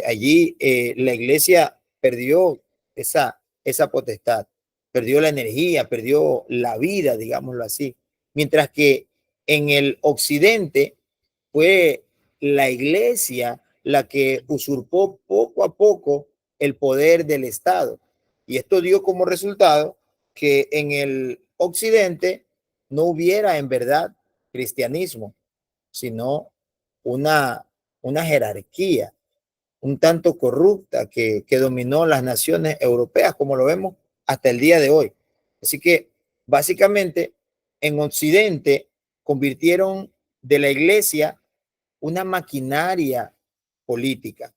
Allí la Iglesia perdió esa potestad, perdió la energía, perdió la vida, digámoslo así. Mientras que en el occidente fue la Iglesia la que usurpó poco a poco el poder del Estado. Y esto dio como resultado que en el occidente no hubiera en verdad cristianismo, sino una jerarquía un tanto corrupta que dominó las naciones europeas, como lo vemos hasta el día de hoy. Así que básicamente en Occidente convirtieron de la iglesia una maquinaria política.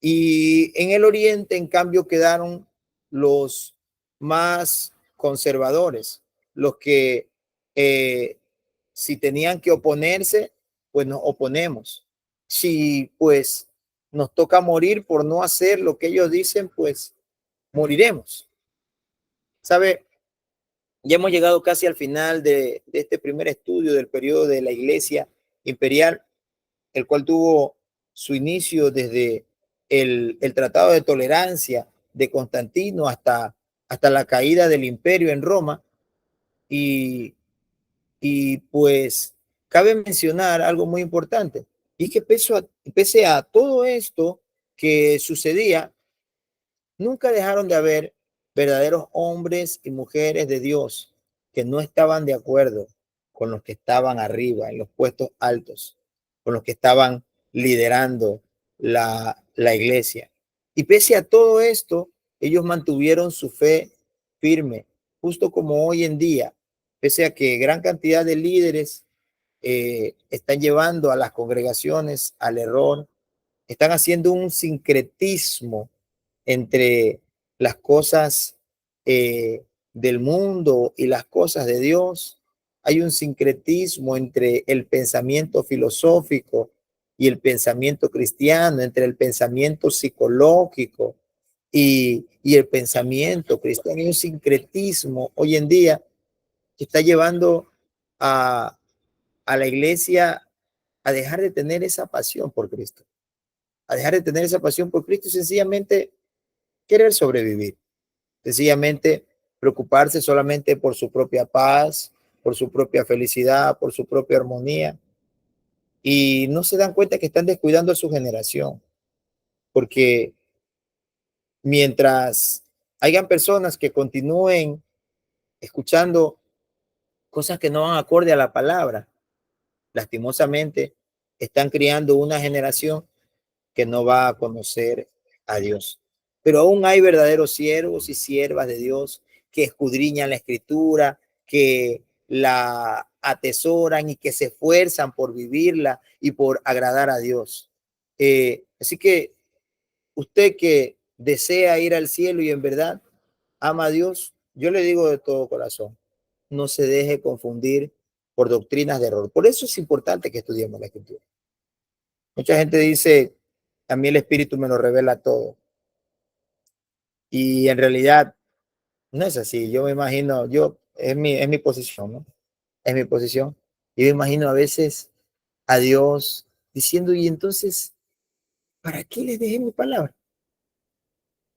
Y en el Oriente, en cambio, quedaron los más conservadores, los que si tenían que oponerse, pues nos oponemos. Si pues nos toca morir por no hacer lo que ellos dicen, pues moriremos. ¿Sabe? Ya hemos llegado casi al final de este primer estudio del periodo de la Iglesia imperial, el cual tuvo su inicio desde el Tratado de Tolerancia de Constantino hasta la caída del imperio en Roma. Y, y pues cabe mencionar algo muy importante, y es que pese a todo esto que sucedía, nunca dejaron de haber verdaderos hombres y mujeres de Dios que no estaban de acuerdo con los que estaban arriba, en los puestos altos, con los que estaban liderando la iglesia. Y pese a todo esto, ellos mantuvieron su fe firme, justo como hoy en día, pese a que gran cantidad de líderes están llevando a las congregaciones al error, están haciendo un sincretismo entre las cosas del mundo y las cosas de Dios. Hay un sincretismo entre el pensamiento filosófico y el pensamiento cristiano, entre el pensamiento psicológico y el pensamiento cristiano. Hay un sincretismo hoy en día que está llevando a, a la iglesia a dejar de tener esa pasión por Cristo, a dejar de tener esa pasión por Cristo y sencillamente querer sobrevivir, sencillamente preocuparse solamente por su propia paz, por su propia felicidad, por su propia armonía, y no se dan cuenta que están descuidando a su generación, porque mientras hayan personas que continúen escuchando cosas que no van acorde a la palabra, lastimosamente están criando una generación que no va a conocer a Dios. Pero aún hay verdaderos siervos y siervas de Dios que escudriñan la escritura, que la atesoran y que se esfuerzan por vivirla y por agradar a Dios. Así que usted que desea ir al cielo y en verdad ama a Dios, yo le digo de todo corazón, no se deje confundir por doctrinas de error. Por eso es importante que estudiemos la escritura. Mucha gente dice, a mí el Espíritu me lo revela todo. Y en realidad no es así. Yo me imagino, es mi posición, ¿no? Es mi posición. Yo me imagino a veces a Dios diciendo, y entonces, ¿para qué les dejé mi palabra?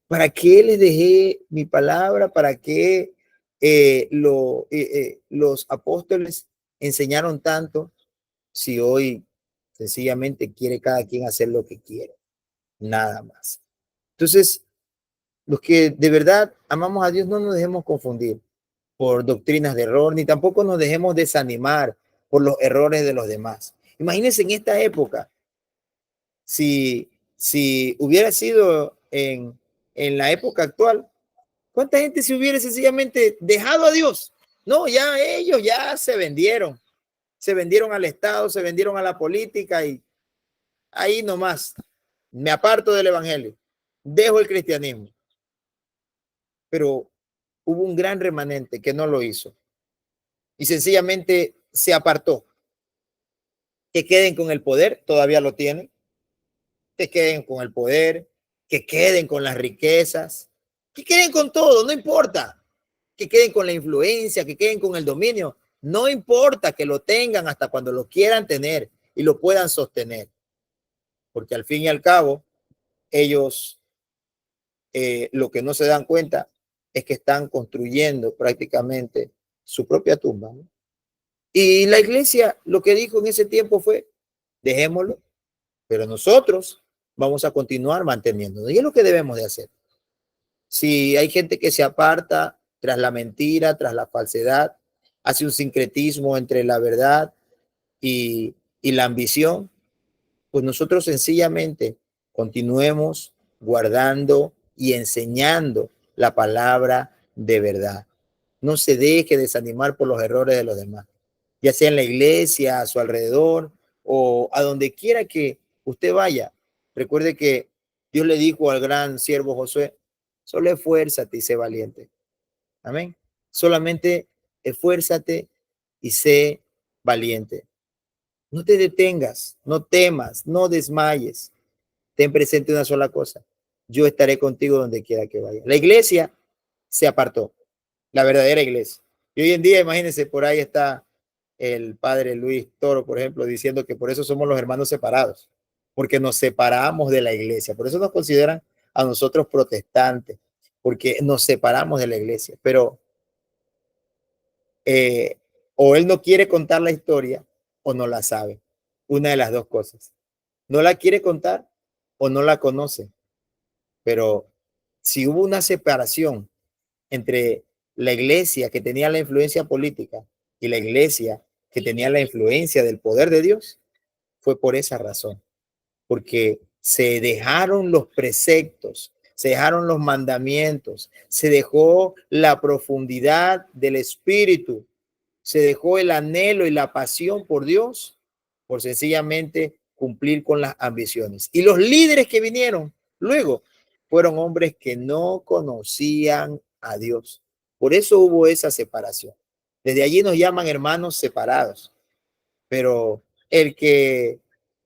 ¿Para qué les dejé mi palabra? ¿Para qué los apóstoles enseñaron tanto si hoy sencillamente quiere cada quien hacer lo que quiere? Nada más. Entonces, los que de verdad amamos a Dios no nos dejemos confundir por doctrinas de error, ni tampoco nos dejemos desanimar por los errores de los demás. Imagínense en esta época, si hubiera sido en la época actual, ¿cuánta gente se hubiera sencillamente dejado a Dios? No, ya ellos ya se vendieron al Estado, se vendieron a la política y ahí nomás me aparto del evangelio, dejo el cristianismo. Pero hubo un gran remanente que no lo hizo y sencillamente se apartó. Que queden con el poder, todavía lo tienen, que queden con el poder, que queden con las riquezas, que queden con todo, no importa, que queden con la influencia, que queden con el dominio, no importa que lo tengan hasta cuando lo quieran tener y lo puedan sostener, porque al fin y al cabo, ellos lo que no se dan cuenta es que están construyendo prácticamente su propia tumba, ¿no? Y la iglesia lo que dijo en ese tiempo fue, dejémoslo, pero nosotros vamos a continuar manteniéndonos. Y es lo que debemos de hacer. Si hay gente que se aparta tras la mentira, tras la falsedad, hace un sincretismo entre la verdad y la ambición, pues nosotros sencillamente continuemos guardando y enseñando la palabra de verdad. No se deje desanimar por los errores de los demás, ya sea en la iglesia, a su alrededor o a donde quiera que usted vaya. Recuerde que Dios le dijo al gran siervo Josué, solo esfuérzate y sé valiente. Amén. Solamente esfuérzate y sé valiente. No te detengas, no temas, no desmayes. Ten presente una sola cosa. Yo estaré contigo donde quiera que vaya. La iglesia se apartó. la verdadera iglesia. Y hoy en día, imagínense, por ahí está el padre Luis Toro, por ejemplo, diciendo que por eso somos los hermanos separados, porque nos separamos de la iglesia. Por eso nos consideran a nosotros protestantes, porque nos separamos de la iglesia. Pero eh, o él no quiere contar la historia o no la sabe. Una de las dos cosas. No la quiere contar o no la conoce. Pero si hubo una separación entre la iglesia que tenía la influencia política y la iglesia que tenía la influencia del poder de Dios, fue por esa razón, porque se dejaron los preceptos, se dejaron los mandamientos, se dejó la profundidad del espíritu, se dejó el anhelo y la pasión por Dios, por sencillamente cumplir con las ambiciones. Y los líderes que vinieron luego fueron hombres que no conocían a Dios. Por eso hubo esa separación. Desde allí nos llaman hermanos separados. Pero el que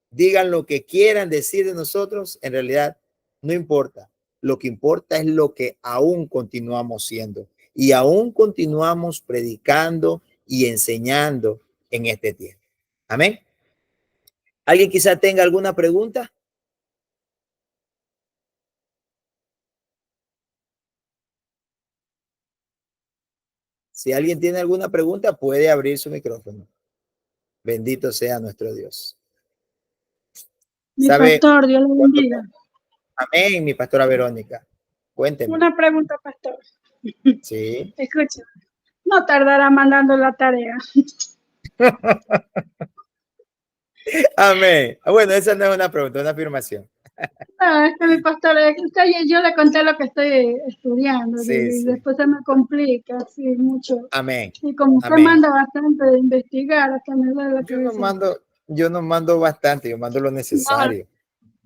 digan lo que quieran decir de nosotros, en realidad no importa. Lo que importa es lo que aún continuamos siendo y aún continuamos predicando y enseñando en este tiempo. Amén. ¿Alguien quizá tenga alguna pregunta? Si alguien tiene alguna pregunta, puede abrir su micrófono. Bendito sea nuestro Dios. Mi ¿Sabe? pastor, Dios le bendiga. Amén, mi pastora Verónica. Cuénteme. Una pregunta, pastor. Sí. Escucha, no tardará mandando la tarea. Amén. Bueno, esa no es una pregunta, es una afirmación. No, es que mi pastor, yo le conté lo que estoy estudiando Sí, y sí. después se me complica así mucho. Amén. Y como usted Amén. manda bastante de investigar, hasta me duele la cabeza. Yo no mando bastante, yo mando lo necesario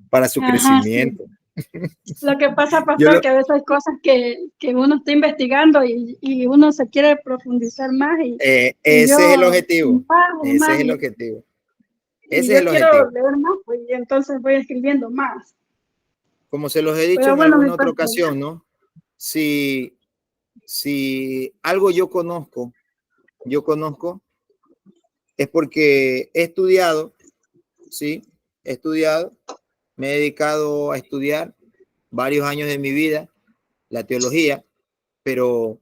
para su Ajá, crecimiento. sí. Lo que pasa, Yo pastor, que a veces hay cosas que uno está investigando y uno se quiere profundizar más y ese yo es el objetivo. más y Ese más es el y, objetivo. y Ese es yo el quiero objetivo. leer más, pues, y entonces voy escribiendo más. Como se los he dicho Pero en bueno, mi alguna otra pastor, ocasión, ¿no? Si, si algo yo conozco, es porque he estudiado, ¿sí? He estudiado, me he dedicado a estudiar varios años de mi vida, la teología, pero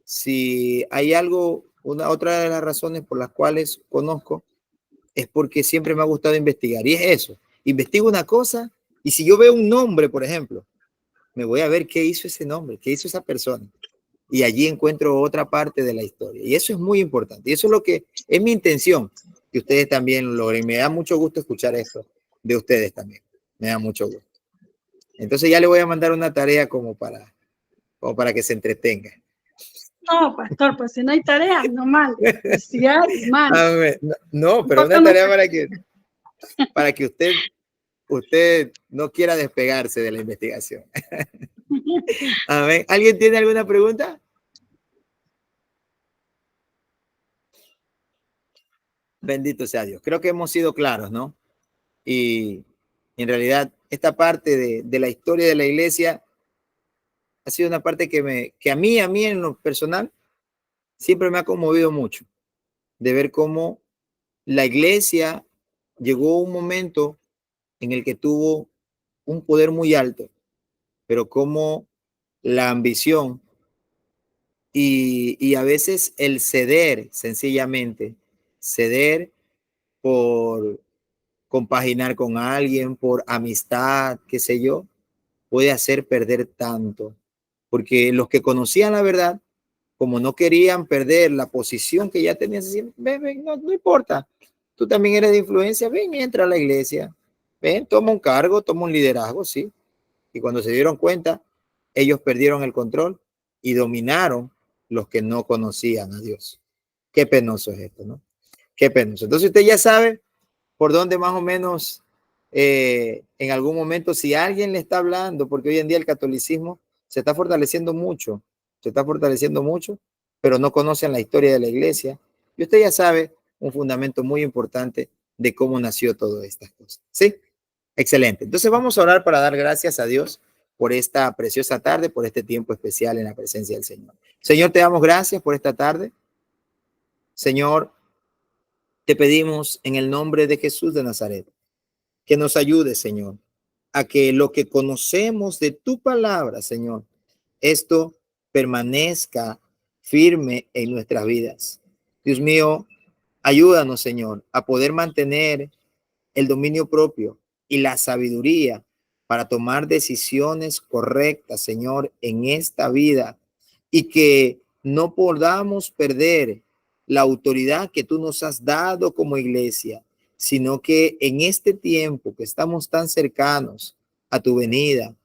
si hay algo, una otra de las razones por las cuales conozco es porque siempre me ha gustado investigar. Y es eso, investigo una cosa y si yo veo un nombre, por ejemplo, me voy a ver qué hizo ese nombre, qué hizo esa persona. Y allí encuentro otra parte de la historia. Y eso es muy importante. Y eso es lo que es mi intención, que ustedes también lo logren. Me da mucho gusto escuchar esto de ustedes también. Me da mucho gusto. Entonces ya le voy a mandar una tarea como para que se entretenga. no, pastor, pues si no hay tarea, no mal. Y si hay, mal. No, pero una tarea para que usted no quiera despegarse de la investigación. A ver, ¿alguien tiene alguna pregunta? Bendito sea Dios. Creo que hemos sido claros, ¿no? Y en realidad esta parte de la historia de la iglesia ha sido una parte que a mí en lo personal, siempre me ha conmovido mucho, de ver cómo la iglesia llegó a un momento en el que tuvo un poder muy alto, pero cómo la ambición y a veces el ceder, sencillamente, ceder por compaginar con alguien, por amistad, qué sé yo, puede hacer perder tanto. Porque los que conocían la verdad, como no querían perder la posición que ya tenían, decían, ven, ven, no importa, tú también eres de influencia, ven y entra a la iglesia, ven, toma un cargo, toma un liderazgo, sí. Y cuando se dieron cuenta, ellos perdieron el control y dominaron los que no conocían a Dios. Qué penoso es esto, ¿no? Qué penoso. Entonces usted ya sabe por dónde más o menos en algún momento, si alguien le está hablando, porque hoy en día el catolicismo se está fortaleciendo mucho, pero no conocen la historia de la iglesia. Y usted ya sabe un fundamento muy importante de cómo nació todas estas cosas. ¿Sí? Excelente. Entonces vamos a orar para dar gracias a Dios por esta preciosa tarde, por este tiempo especial en la presencia del Señor. Señor, te damos gracias por esta tarde. Señor, te pedimos en el nombre de Jesús de Nazaret que nos ayude, Señor, a que lo que conocemos de tu palabra, Señor, esto permanezca firme en nuestras vidas. Dios mío, ayúdanos, Señor, a poder mantener el dominio propio y la sabiduría para tomar decisiones correctas, Señor, en esta vida, y que no podamos perder la autoridad que tú nos has dado como iglesia, sino que en este tiempo que estamos tan cercanos a tu venida,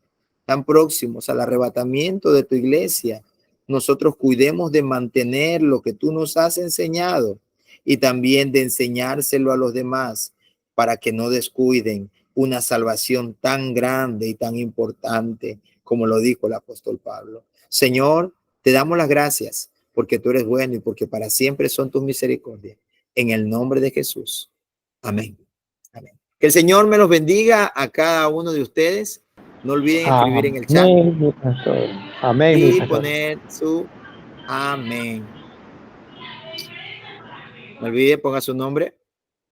tan próximos al arrebatamiento de tu iglesia, nosotros cuidemos de mantener lo que tú nos has enseñado y también de enseñárselo a los demás para que no descuiden una salvación tan grande y tan importante como lo dijo el apóstol Pablo. Señor, te damos las gracias porque tú eres bueno y porque para siempre son tus misericordias. En el nombre de Jesús. Amén. Amén. Que el Señor me los bendiga a cada uno de ustedes. No olviden escribir en el chat. Amén, mi pastor. Amén, mi Y pastor. poner su amén. No olvide, ponga su nombre.